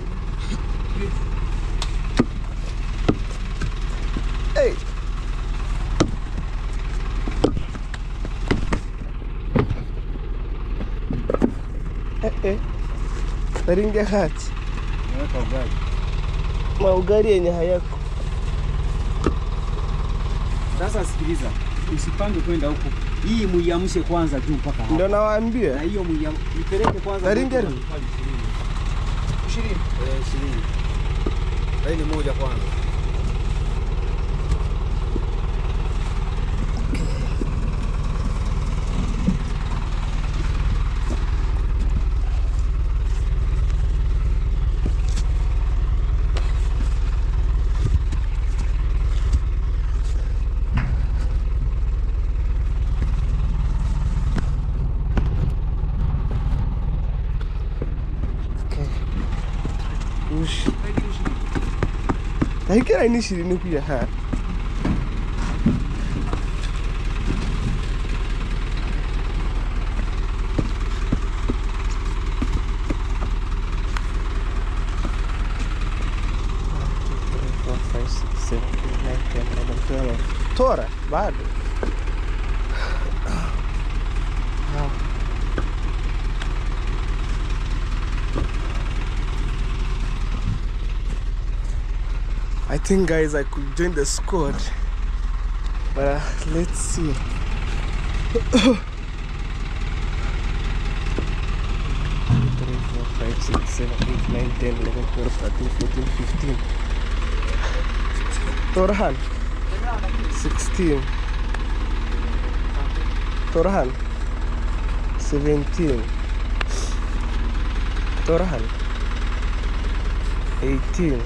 Hey. Taringia hati. Weka ugali. Maugari yenye hayako. Sasa sikiliza. Usipange kwenda huko. Hii muiamshe kwanza juu mpaka hapo. Ndio Na nawaambia. hiyo muipeleke kwanza. Taringia. 20. 20. Laini moja kwanza. Ushi. Nahikira ini 20 kuja hapa. Tora, bado. I think guys I could join the squad, but let's see. 3, 4, 5, 6, 7, 8, 9, 10, 11, 12, 13, 14, 15. Torhan 16. Torhan 17. Torhan 18.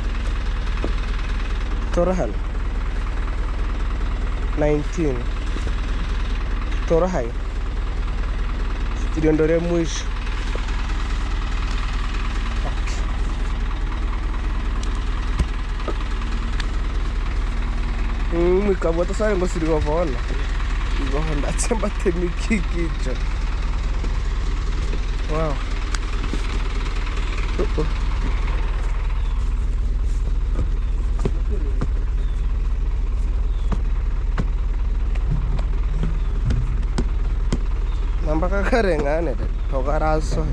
Torhan 19. Torhai tuliondolea mwisho. Mwikabota sare ngo sirivavona ivaho ndatsemba temikikicho. Wow. Namba kakarengane tokaraso.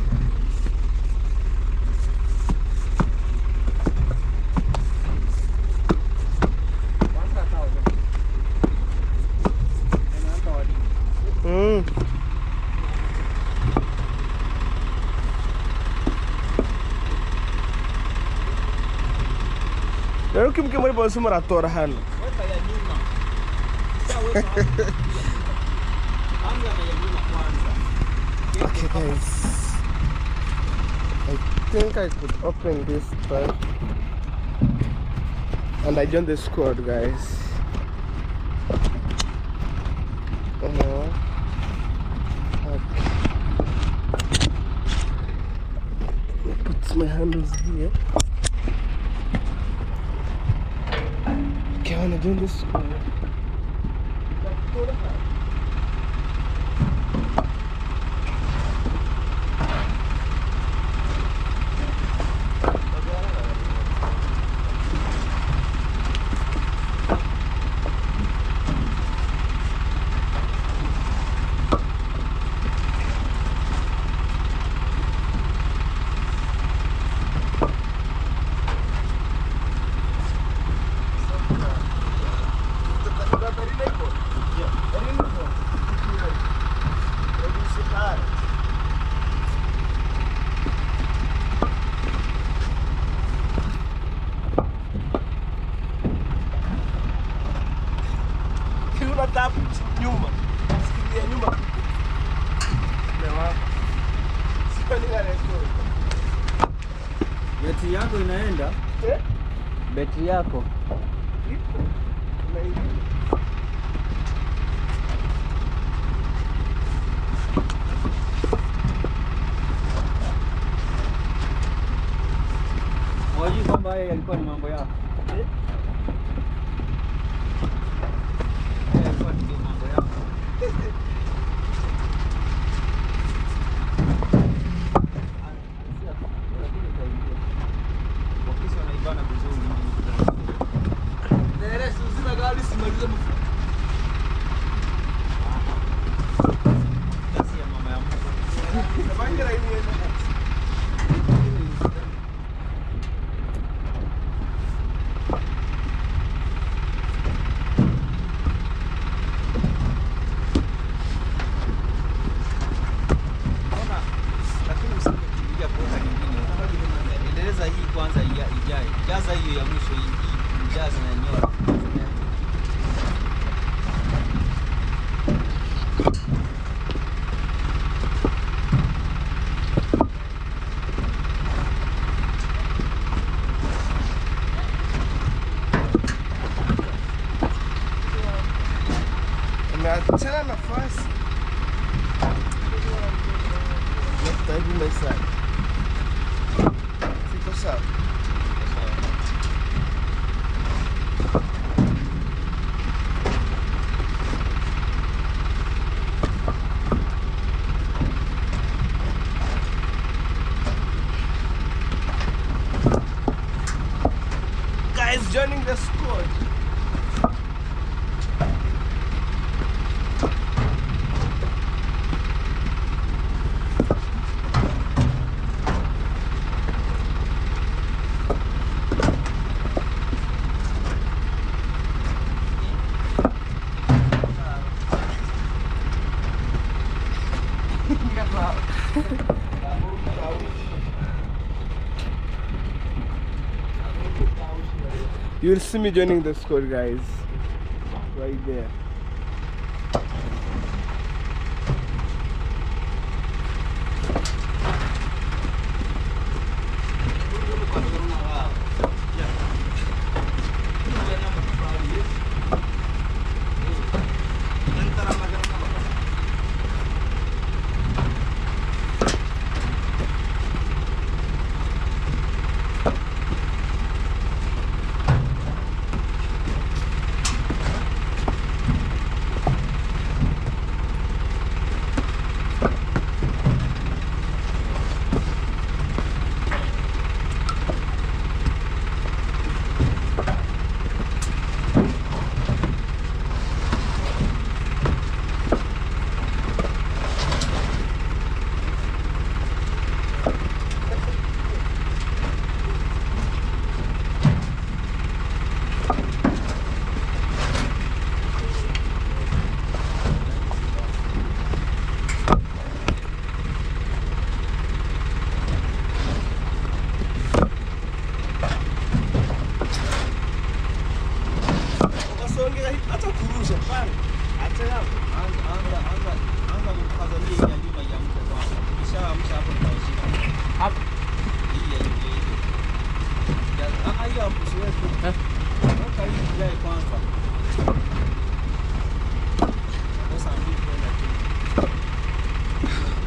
Leo kimke mari bosu maratora hano. Weka ya nyuma. Sasa weka hapo. Anza na ya nyuma kwanza. Okay guys, I think I could open this part and I joined the squad guys. Okay. Put my handles here. Okay, I wanna join the squad. Nyuma. Sikia nyuma. Lewa. Sipendi gari hiyo. Beti yako inaenda? Beti yako. Ipo. Wajui kwamba haya yalikuwa ni mambo yako. Yalikuwa ni mambo yako. Wakisha wanaibana vizuri. Deresi uzima gari simalize mfu. Kasi ya mama ya mtu. Bangira hivi. Hii kwanza ijae. Jaza hiyo ya mwisho hii. Jaza na nyora. Umeachana nafasi. Nafta hivi mesa. Siko sawa. He's joining the squad. You will see me joining the squad, guys. Right there.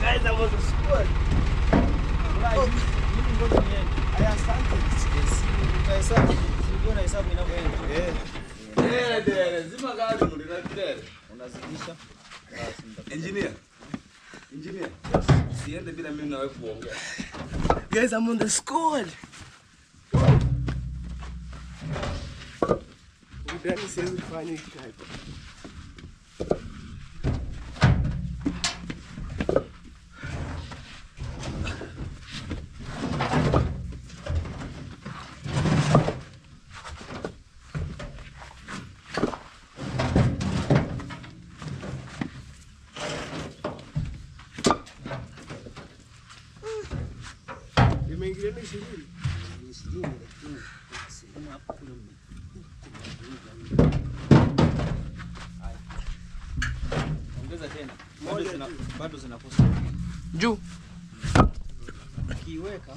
Guys, that was a squad. Engineer. Siende bila mimi na wewe kuongea. Guys, I'm on the squad. Udani siwezi kufanya hiki hapa. Imeingilia shilingi. Ongeza tena. Bado zinakosa. Juu. Kiweka.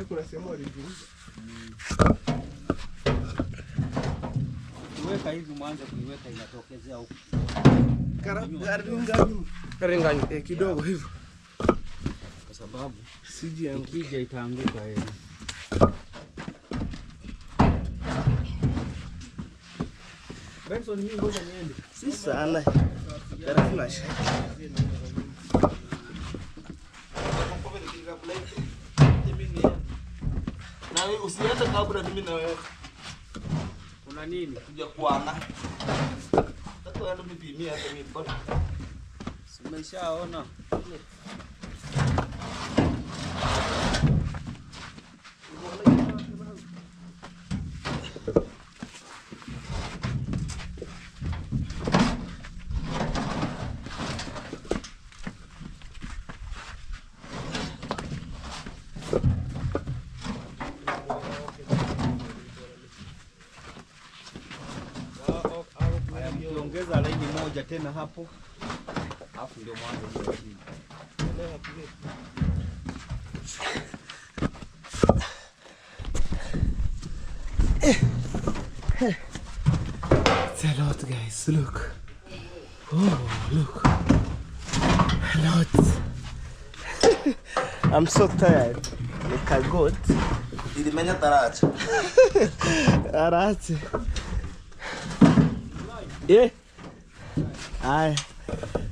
Kuna sehemu alijiuza. Kiweka hivi mwanzo kuiweka inatokezea huko. Karinga kidogo hivyo. Kwa sababu siji ikija itaanguka yeye. Benson, mimi ngoja niende. Si sana. Daraflash. Na wewe usiende kabla mimi na wewe. Kuna nini? Kuja kuana. Sasa ndo mipimia hata mimi bado. Umeshaona. Ongeza laini moja tena hapo. Alafu ndio mwanzo mwingine. It's a lot, guys. Look. Oh, look. A lot. I'm so tired. Like a goat. Ilimenya taracha. Alright. Yeah. Hi.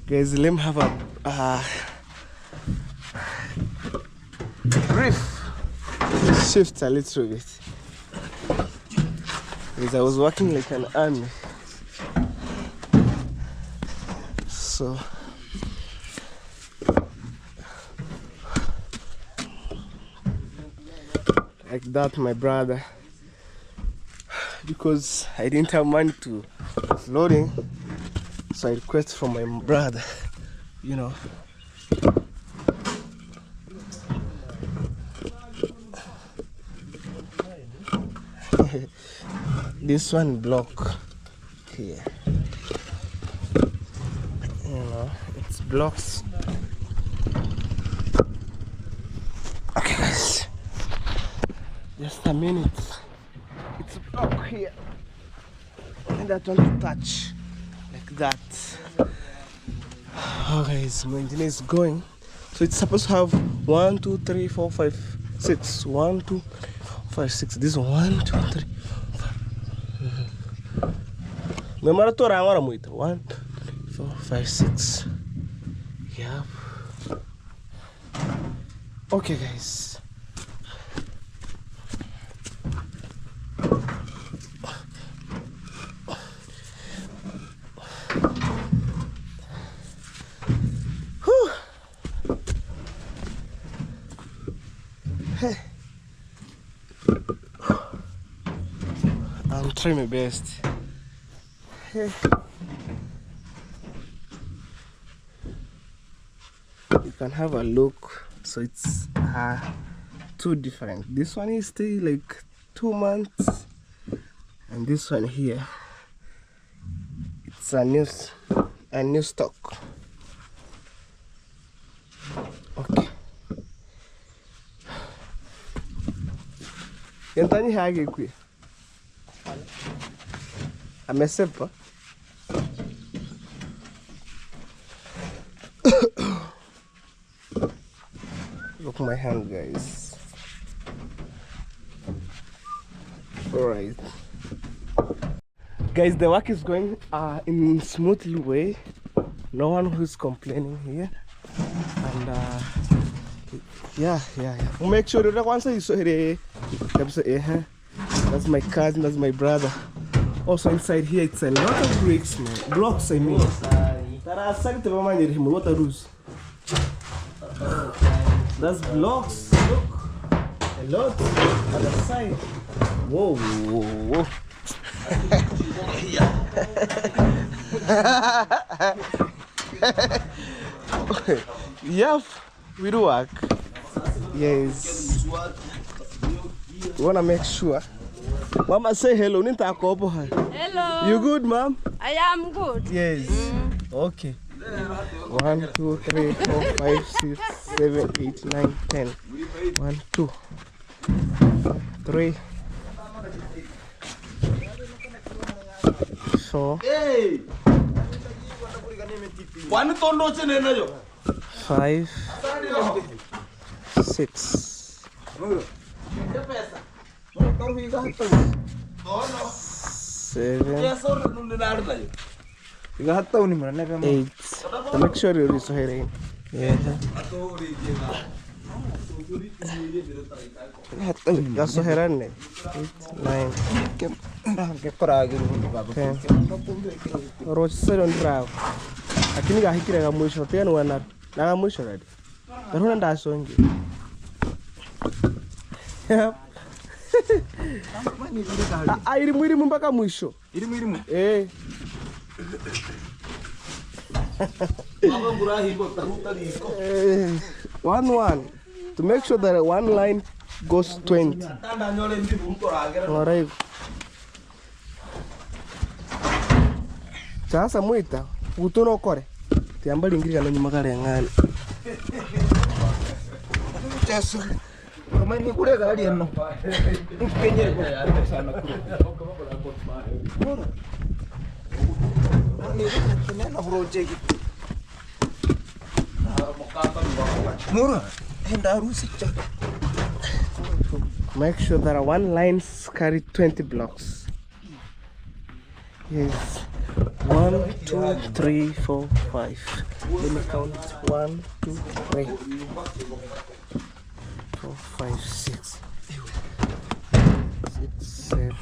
Guys, let me have shift a little bit. Because I was working like an army. So like that, my brother, because I didn't have money to loading, so I request from my brother, you know. This one block here, you know, it's blocks. Okay guys, just a minute. It's a block here, and that one to touch like that. Oh guys, my engineer is going, so it's supposed to have 1 2 3 4 5 6 1 2 5 6. This one 1 2 3 Memara to rangora muito. 1 2 3 4 5 6. Yep. Okay guys. Whew. Hey. I'm trying my best. Hey. You can have a look. So it's two different. This one is still like 2 months, and this one here, it's a new stock. Okay. Yentani hage kwi. Amesepa. Look my hand, guys. Alright. Guys, the work is going in smoothly way. No one who's complaining here. And yeah. We'll make sure that once you saw it, that's my cousin, that's my brother. Also inside here, it's a lot of bricks, man. Blocks, I mean. That's blocks. Look, a lot on the side. Whoa. Yep, we do work. Yes. We wanna make sure. Mama, say hello. Hello. You good, ma'am? I am good. Yes. Okay. 1 2 3 4 5 6 7 8 9 10. 1 2 3 4 5 6 7 8. To make sure you're so here. Yeah. That's so here. 8 9 10. Roach said on drive. I think I hear a motion. Ten one. Now I'm ready. The one that's on you. Yeah. I remember mpaka mwisho. Eh. One to make sure that one line goes 20. Alright. Sasa muita utono kore. Tiamba lingiri kana nyuma kale ngani. Yesu. Kama ni kule gari eno. Kenyere ko sana kule. Make sure that one line carry 20 blocks. Yes. 1 2 3 4 5. Let me count. 1 2 3 4, 5, 6, 7.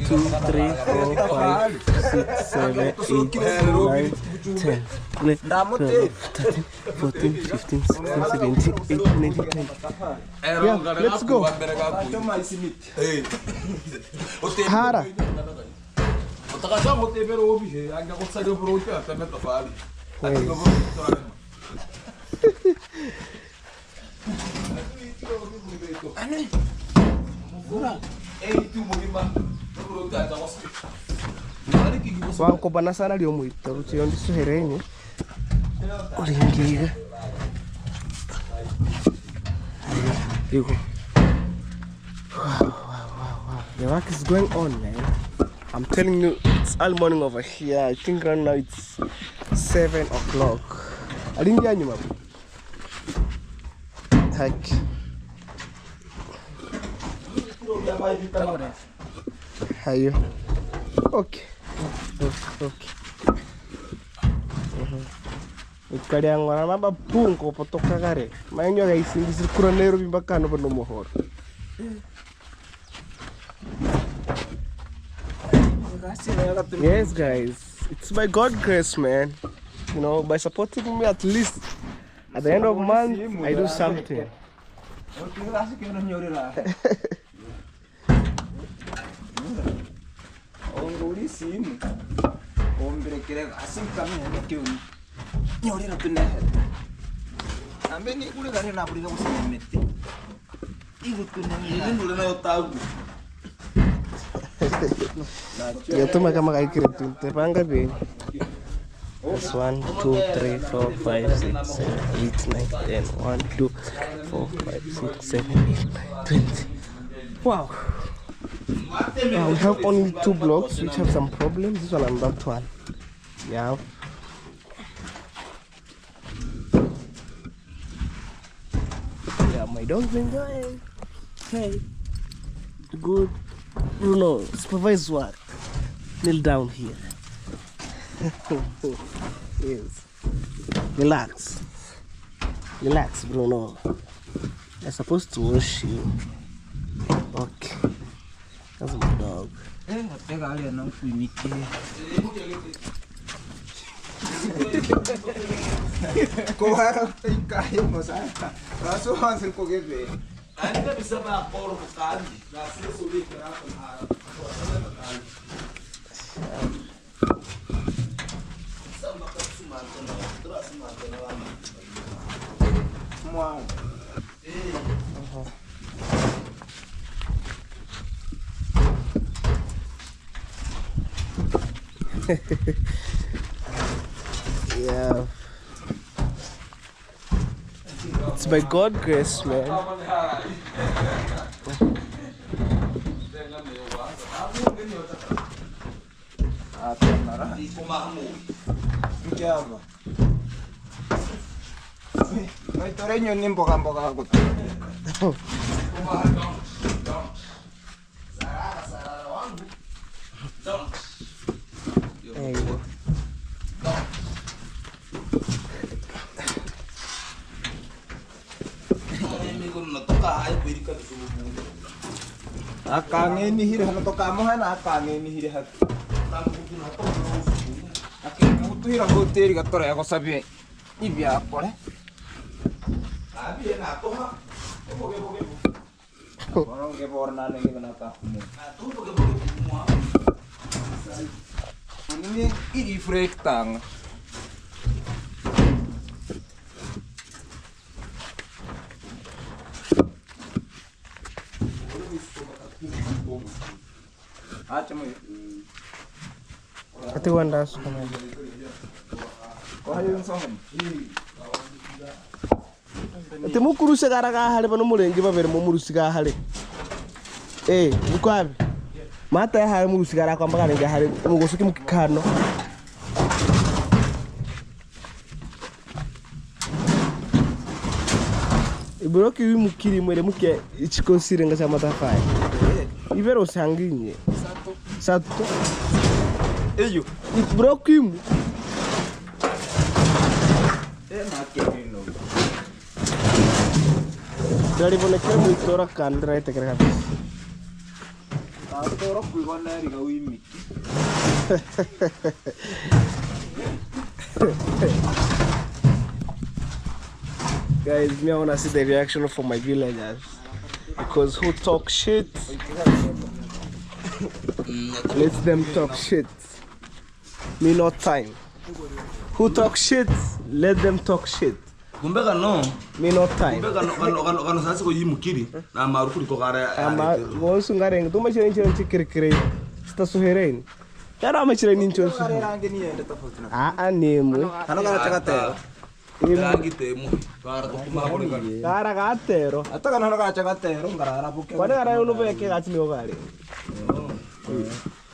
2, 3, 4, 5, 6, 7, 8, 9, 10, 11, 12, 13, 14, 15, 16, 17, 18, 19, 20. Yeah, let's go. Hara. Wanko bana sana lio muito ruti ondi suhereni ulingiga yuko. Wow. The work is going on, man. I'm telling you, it's all morning over here. I think right now it's 7 o'clock. I didn't get you, heck. How are you? Okay. Ikari angora naba punko potoka gare. Mainyo guys, this is kuranero bimbakano bano mohor. Yes, guys, it's by God's grace, man. You know, by supporting me at least at the end of the month, I do something. Ya tu macam kayak gitu, terpangga be. That's 1, 2, 3, 4, 5, 6, 7, 8, 9, 10. 1, 2, 4, 5, 6, 7, 8, 9, 20. Wow. We have only 2 blocks which have some problems. This one and that one. Yeah. Yeah, my dog's enjoying. Hey. Good. Bruno, supervise work. Kneel down here. Yes. Relax. Relax, Bruno. I'm supposed to wash you. Okay. That's my dog. Yeah. It's by God's grace, man. Akangeni hiri hano toka mohana akangeni hiri hat. Akimutu hira hoteli gatora ya kosabe ibya akore. Abi na toha. Boge borna nenge banaka. Ini iri frektang. Ati wanda suka mai. Ati mukuru segara ka hale bano murengi babere mu muru siga hale. Bukwabi. Mata ya hale muru sigara kwa mpaka nge hale mugosuki mukikano. Ibroki wi mukiri mwere muke ichikosire ngasa matafai. Ibero sanginye. Sato. Eyo. Ibroki mu. Dari pone kira muitora kandra ite kira kabisa. Atoro kuigona eri ga wimi. Guys, me I wanna see the reaction from my villagers. Because who talk shit? Let them talk shit. Me not time. Who talk shit? Let them talk shit. Gumbega no. Me not time. Gumbega kano sasa ko yimukiri na marufu liko gara. Ama gosu ngareng tu macam ni kiri-kiri. Sta suherein. Cara macam ni cun. Rangi ni ende tofauti na. Nemu. Ano kana chakate. Rangi temu. Gara to kuma ko ngara. Cara gatero. Ata kana kana chakate ro ngara buke. Pada cara uno pe ke gati ni ogare.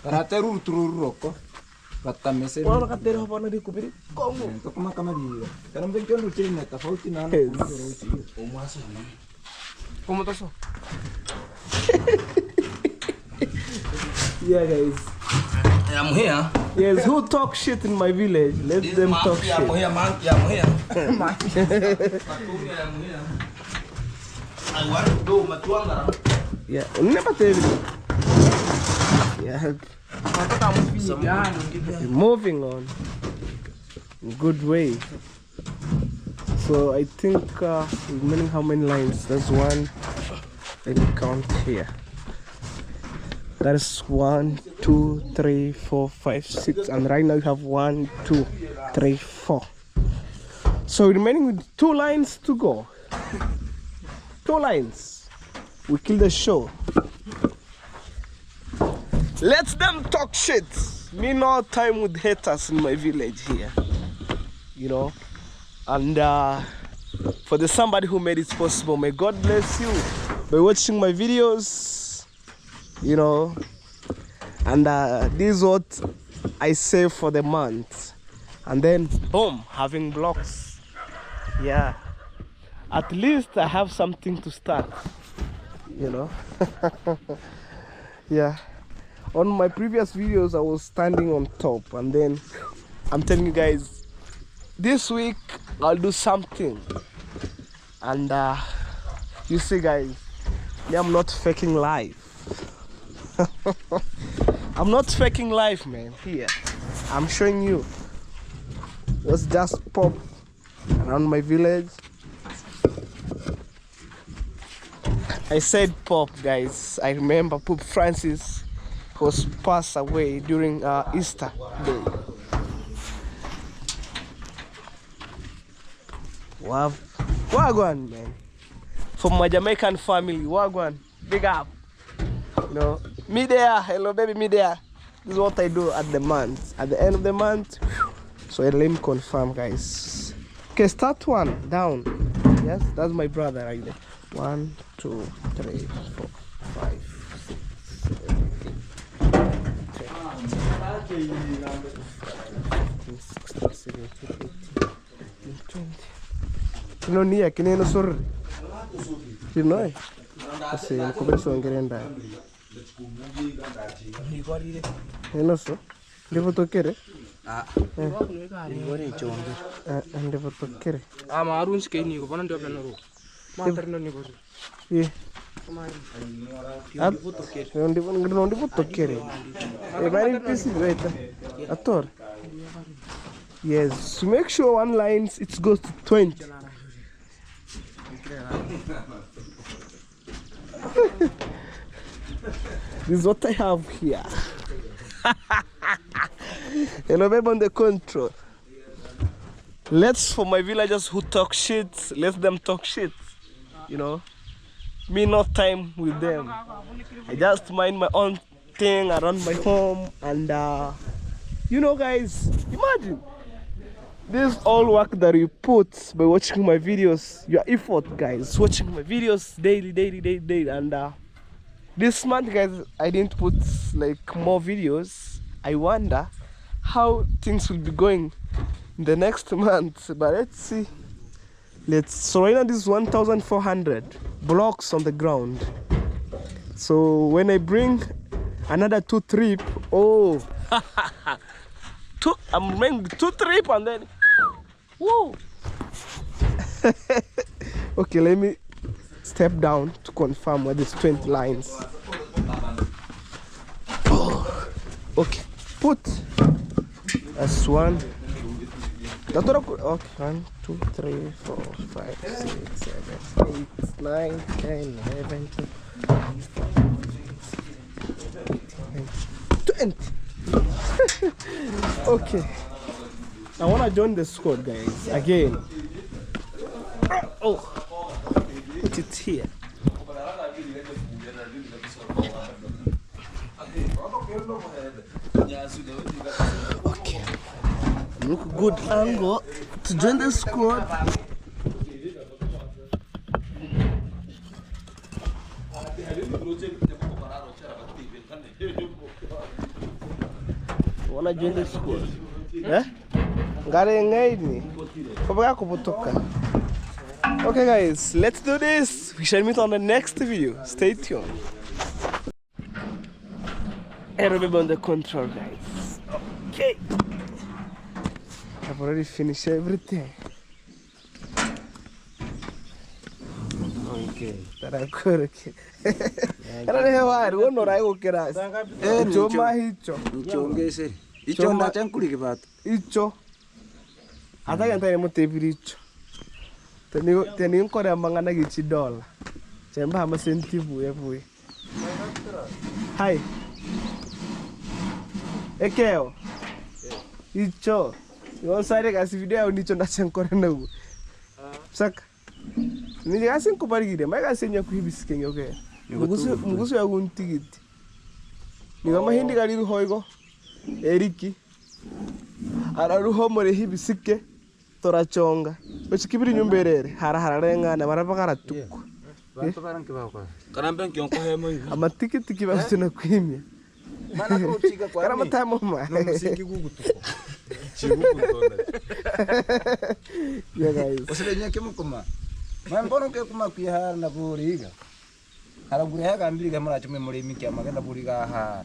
Karate ru tururoko. Kata mese. Orang katero apa nanti kupiri? Kongo. To kuma kama di. Kana mbe kyo nuchini na tofauti na ano. Como taso? Yeah, guys. I'm here. Yes, who talk shit in my village? Let them talk shit. I'm here, man. I'm here. I want to go matuanga. Yeah, never tell me. Yeah. Moving on. Good way. So I think remaining how many lines? There's one. Let me count here. That is 1, 2, 3, 4, 5, 6, and right now you have 1, 2, 3, 4. So remaining with 2 lines to go. 2 lines. We kill the show. Let them talk shit. Me no time with haters in my village here. You know. And for the somebody who made it possible, may God bless you by watching my videos. You know, and this is what I save for the month, and then boom, having blocks. Yeah, at least I have something to start, you know. Yeah, on my previous videos I was standing on top, and then I'm telling you guys, this week I'll do something. And you see guys, me, I'm not faking life. I'm not faking life, man. Here, I'm showing you what's just pop around my village. I said pop, guys. I remember Pope Francis was passed away during Easter Day. Wow, wagwan, man. From my Jamaican family, wagwan, big up. You know, me there, hello baby, me there. This is what I do at the month. At the end of the month, so let me confirm, guys. Okay, start one down. Yes, that's my brother right there. 1, 2, 3, 4, 5, 6, 7, 8, 16, 17, 18, 20. You know, Nia, can you know, you know, kasi kubeso ang gerenda. Ano so? Devo toccare? Devo toccare. Marun skeni ko panan dobla naro. Mater non ni bosu. Sì. Non devo toccare. E vai in pisi veta. Attor. Yes, to make sure one line it goes to 20. This is what I have here. You know, baby, on the control. Let's, for my villagers who talk shit, let them talk shit. You know, me not time with them. I just mind my own thing around my home, and you know, guys, imagine this all work that you put by watching my videos, your effort, guys, watching my videos daily, and this month, guys, I didn't put like more videos. I wonder how things will be going in the next month, but let's see. So right now this is 1,400 blocks on the ground. So when I bring another 2 trip, oh, I'm bringing 2 trip and then, woo, Okay, let me step down to confirm where there's 20 lines. Oh, okay, put. That's one. That's what I could. Okay, 1, 2, 3, 4, 5, 6, 7, 8, 9, 10, 11, 12, 20. Okay. I wanna join the squad, guys. Again. Oh, put it here. Okay. Look good angle to join the squad. Wanna join the squad? Eh? Okay guys, let's do this. We shall meet on the next video. Stay tuned. And remember on the control, guys. Okay. I've already finished everything. Okay. That I could. Okay. I don't know why. One or I will get us. Icho ndachankuri kibato. Icho. Hata kan tani mutebiri icho. Tani nkore amangana $1. Chemba ama sentibu yevu. Hai. Ekeo. Icho. Yo sare kasi video nicho ndachankore nagu. Saka. Ni kasi nkuparigire, mai kasi nyakuhibisike nyoke. Mugusu ya guntigiti. Ni kama hindi kali ruhoigo. Eriki araruho muri hibisike torachonga bachikibiri nyumberere hararengana barabagara tuko Bantu baranke bakwa. Karambe nkionko hemo hivi. Amatikiti kibazo na kwimya Mana ko chika kwa. Karama tamo ma. No musingi gugutuko. Chigugu tonda. Yeah guys. Usilenya kimukuma. Mambono ke kuma kwihara na buriga. Haragure haga mbiri gamara chume muri miki amagenda buriga ha.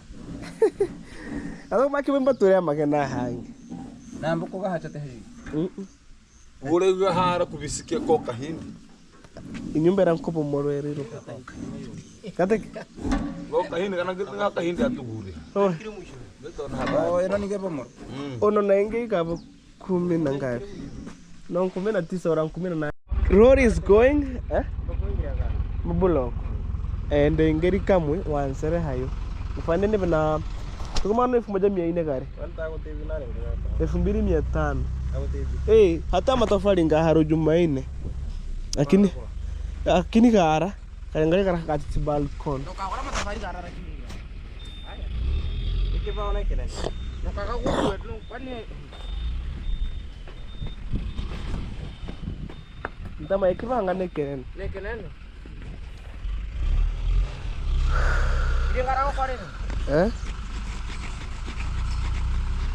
Ado makibemba tore magena hangi. Nambuko gahachate hi. Buriga hara kubisike ko kahindi. Inyumba rankopo moro eriro. Kate Go kahindi kana gitanga kahindi atugure. Oh. Oh, era ninge bomoro. Ono na inge ikabo 10 na ngapi. Na 19 ora 10 Road is going Mabulok. And ngeri kamwe wansere hayo. Ufandene bana tukumano 1400 gari. 2500. Eh, hata matofali ngaharo Jumaine. Lakini gara ngari kara kati balcon. Nokakora matofali gara lakini. Haya. Ikivaona kile. Nokakakuwa kwani Ndama ikivanga nekenen. Nekenen. Ini ngarang kore.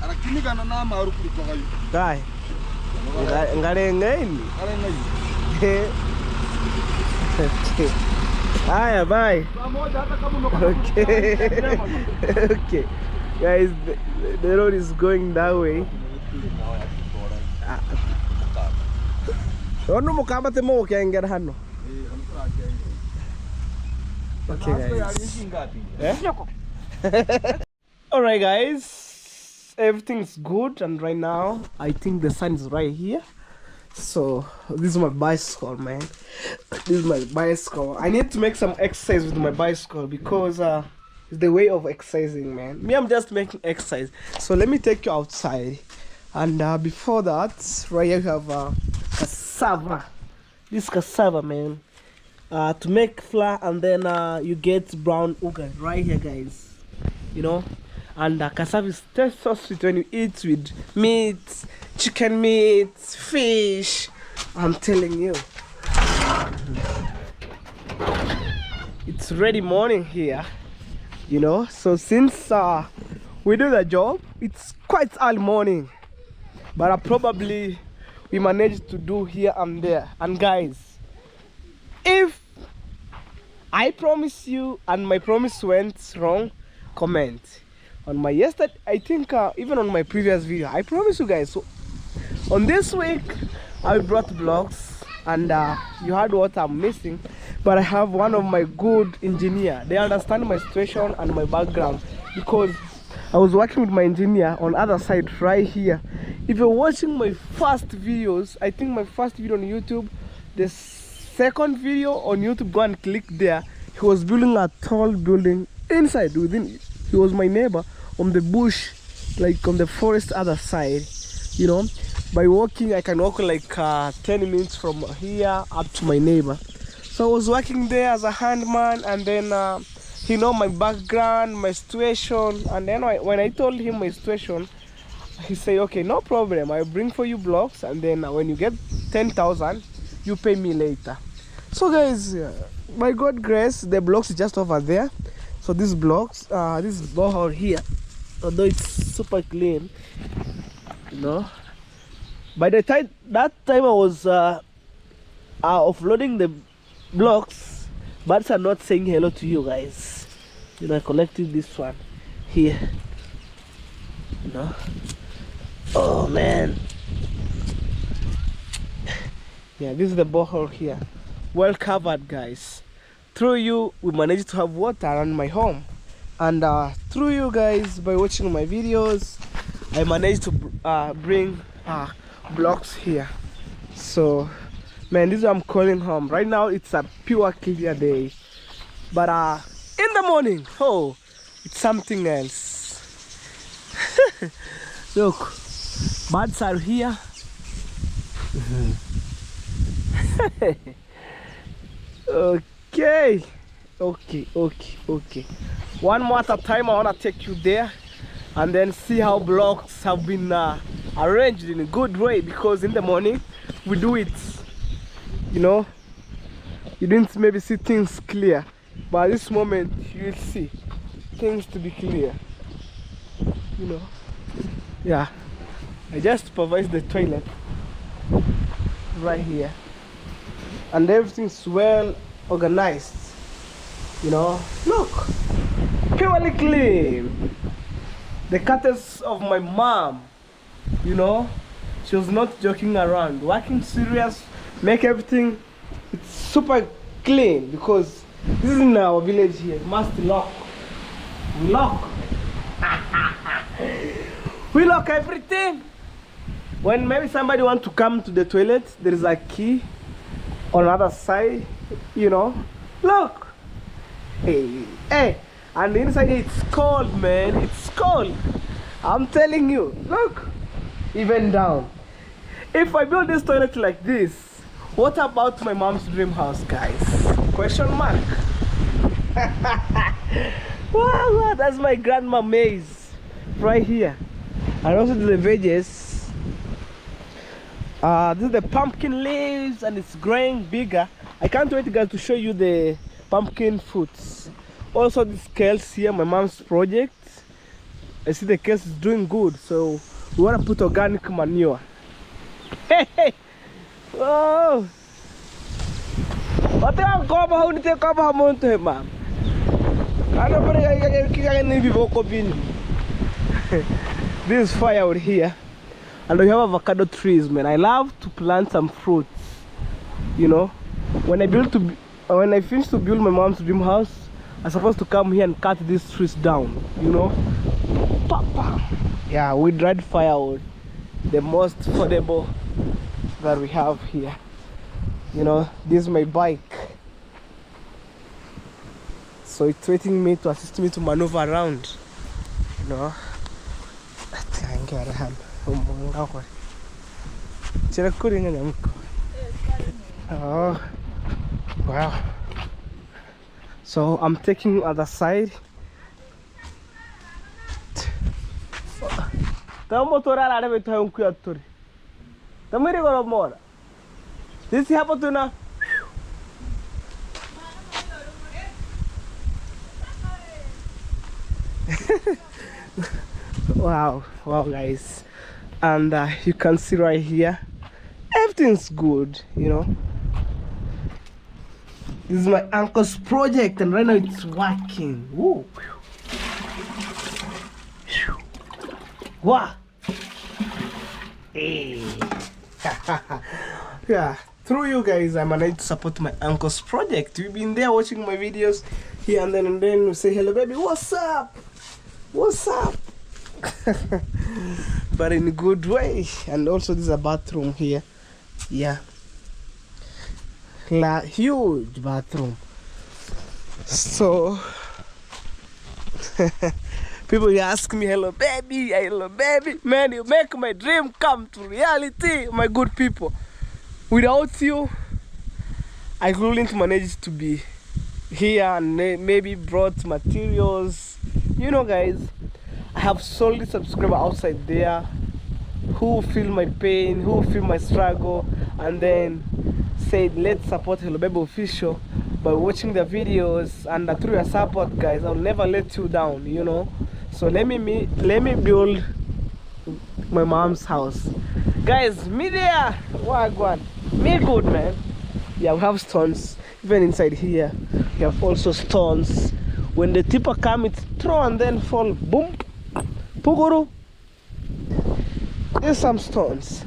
Arakini kana na maru kuliko kayo. Kai. Ngare ngaini. Ngare ngaini. Hiya, bye. Okay. Okay. Guys, the road is going that way. Ono mukamba temo kengera hano. Okay guys. Alright guys, everything's good and right now I think the sun is right here. So this is my bicycle, man. This is my bicycle. I need to make some exercise with my bicycle because it's the way of exercising, man. Me, I'm just making exercise. So let me take you outside. And before that, right here we have cassava. This cassava, man. To make flour, and then you get brown uga right here, guys. You know, and cassava is tastes so sweet when you eat with meat, chicken meat, fish. I'm telling you, it's ready morning here. You know, so since we do the job, it's quite early morning, but probably we managed to do here and there. And guys, if I promise you and my promise went wrong, comment. On my yesterday, I think even on my previous video, I promise you guys. So on this week, I brought vlogs. and you heard what I'm missing, but I have one of my good engineer. They understand my situation and my background, because I was working with my engineer on other side right here. If you're watching my first videos, I think my first video on YouTube, the second video on YouTube, go and click there. He was building a tall building inside within. He was my neighbor on the bush, like on the forest other side, you know. By walking, I can walk like 10 minutes from here up to my neighbor. So I was working there as a handman, and then he know my background, my situation, and then when I told him my situation, he said, okay, no problem, I'll bring for you blocks, and then when you get 10,000, you pay me later. So guys, by God's grace, the blocks is just over there. So these blocks, this is borehole here, although it's super clean, you know. By the time I was offloading the blocks, birds are not saying hello to you guys. You know, I collected this one here, you know. Oh man, yeah, this is the borehole here, well covered guys. Through you, we managed to have water around my home, and through you guys, by watching my videos, I managed to bring blocks here. So man, this is what I'm calling home. Right now it's a pure clear day, but in the morning, oh, it's something else. Look, birds are here. Okay, one more at a time. I want to take you there and then see how blocks have been arranged in a good way, because in the morning we do it, you know, you didn't maybe see things clear, but at this moment you will see things to be clear, you know. Yeah, I just supervise the toilet right here, and everything's well organized, you know. Look, purely clean. The curtains of my mom, you know, she was not joking around, working serious, make everything it's super clean, because this is in our village here. Must lock. We lock. We lock everything. When maybe somebody want to come to the toilet, there is a key on the other side, you know. Look. Hey, and inside it's cold, man. It's cold. I'm telling you. Look, even down. If I build this toilet like this, what about my mom's dream house, guys? Question mark. Wow, that's my grandma maze right here. And also the veggies. This is the pumpkin leaves, and it's growing bigger. I can't wait, guys, to show you the pumpkin fruits. Also this kales here, my mom's project. I see the kales is doing good, so we want to put organic manure. Hey! Oh! What are you going to take up a mountain, ma'am? I don't know. This is firewood here, and we have avocado trees, man. I love to plant some fruits, you know. When I finish to build my mom's dream house, I'm supposed to come here and cut these trees down, you know. Papa. Yeah, we dried firewood, the most affordable that we have here. You know, this is my bike, so it's waiting me to assist me to maneuver around, you know. Oh wow, so I'm taking other side. This happened to now. Wow, guys, and you can see right here, everything's good, you know. This is my uncle's project, and right now it's working. Woo. Wow. Hey. Yeah, through you guys, I managed to support my uncle's project. You've been there watching my videos here and then we say, hello baby, what's up? What's up? But in a good way. And also there's a bathroom here. Yeah. Huge bathroom. So people ask me, hello baby, man, you make my dream come to reality, my good people. Without you, I couldn't manage to be here and maybe brought materials. You know guys, I have solid subscribers outside there who feel my pain, who feel my struggle, and then said let's support Hello Baby Official by watching the videos, and through your support guys, I'll never let you down, you know. So let me build my mom's house. Guys, me there, wagwan, me good man. Yeah, we have stones, even inside here, we have also stones. When the tipper come, it's throw and then fall, boom, puguru. There's some stones.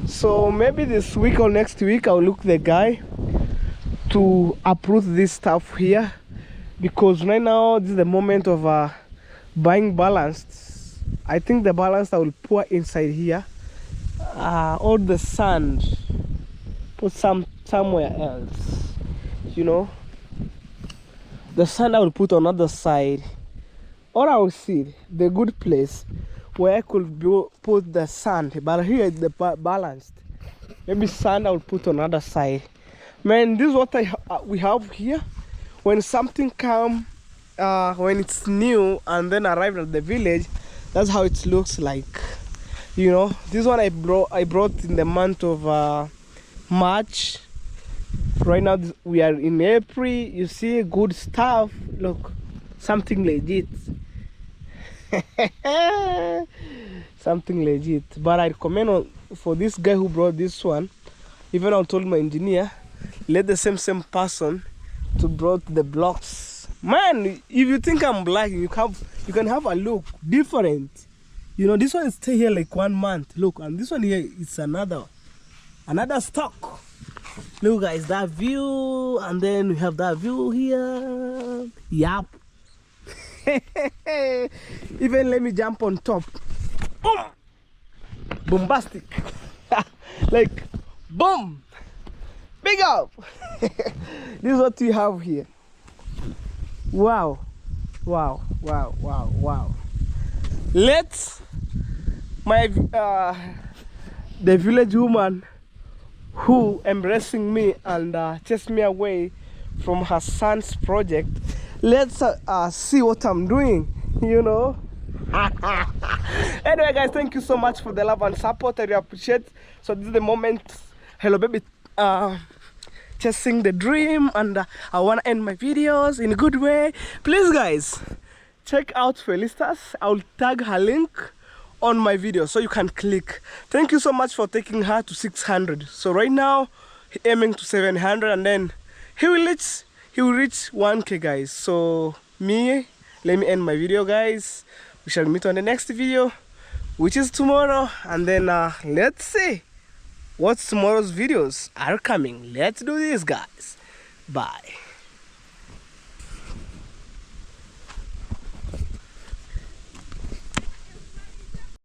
So maybe this week or next week, I'll look the guy to uproot this stuff here, because right now this is the moment of buying ballast. I think the ballast I will pour inside here, all the sand put somewhere else, you know. The sand I will put on other side, or I will see the good place where I could put the sand, but here is the balanced. Maybe sand I will put on other side. Man, this is what we have here. When something come, when it's new and then arrived at the village, that's how it looks like. You know, this one I brought in the month of March. Right now we are in April. You see good stuff. Look, something legit. Something legit. But I recommend for this guy who brought this one, even I told my engineer, let the same person to brought the blocks. Man, if you think I'm black, you can have a look different. You know, this one stay here like 1 month. Look, and this one here is another stock. Look guys, that view, and then we have that view here. Yup. Even let me jump on top. Boom! Bombastic. Like boom, big up. This is what we have here. Wow, wow, wow, wow, wow. Let's the village woman who embracing me and chased me away from her son's project, let's see what I'm doing, you know. Anyway guys, thank you so much for the love and support. I really appreciate. So this is the moment Hello Baby chasing the dream, and I want to end my videos in a good way. Please guys, check out Felicitas. I'll tag her link on my video so you can click. Thank you so much for taking her to 600. So right now aiming to 700, and then he will reach 1K guys. So let me end my video guys. We shall meet on the next video, which is tomorrow, and then let's see what tomorrow's videos are coming. Let's do this guys. Bye.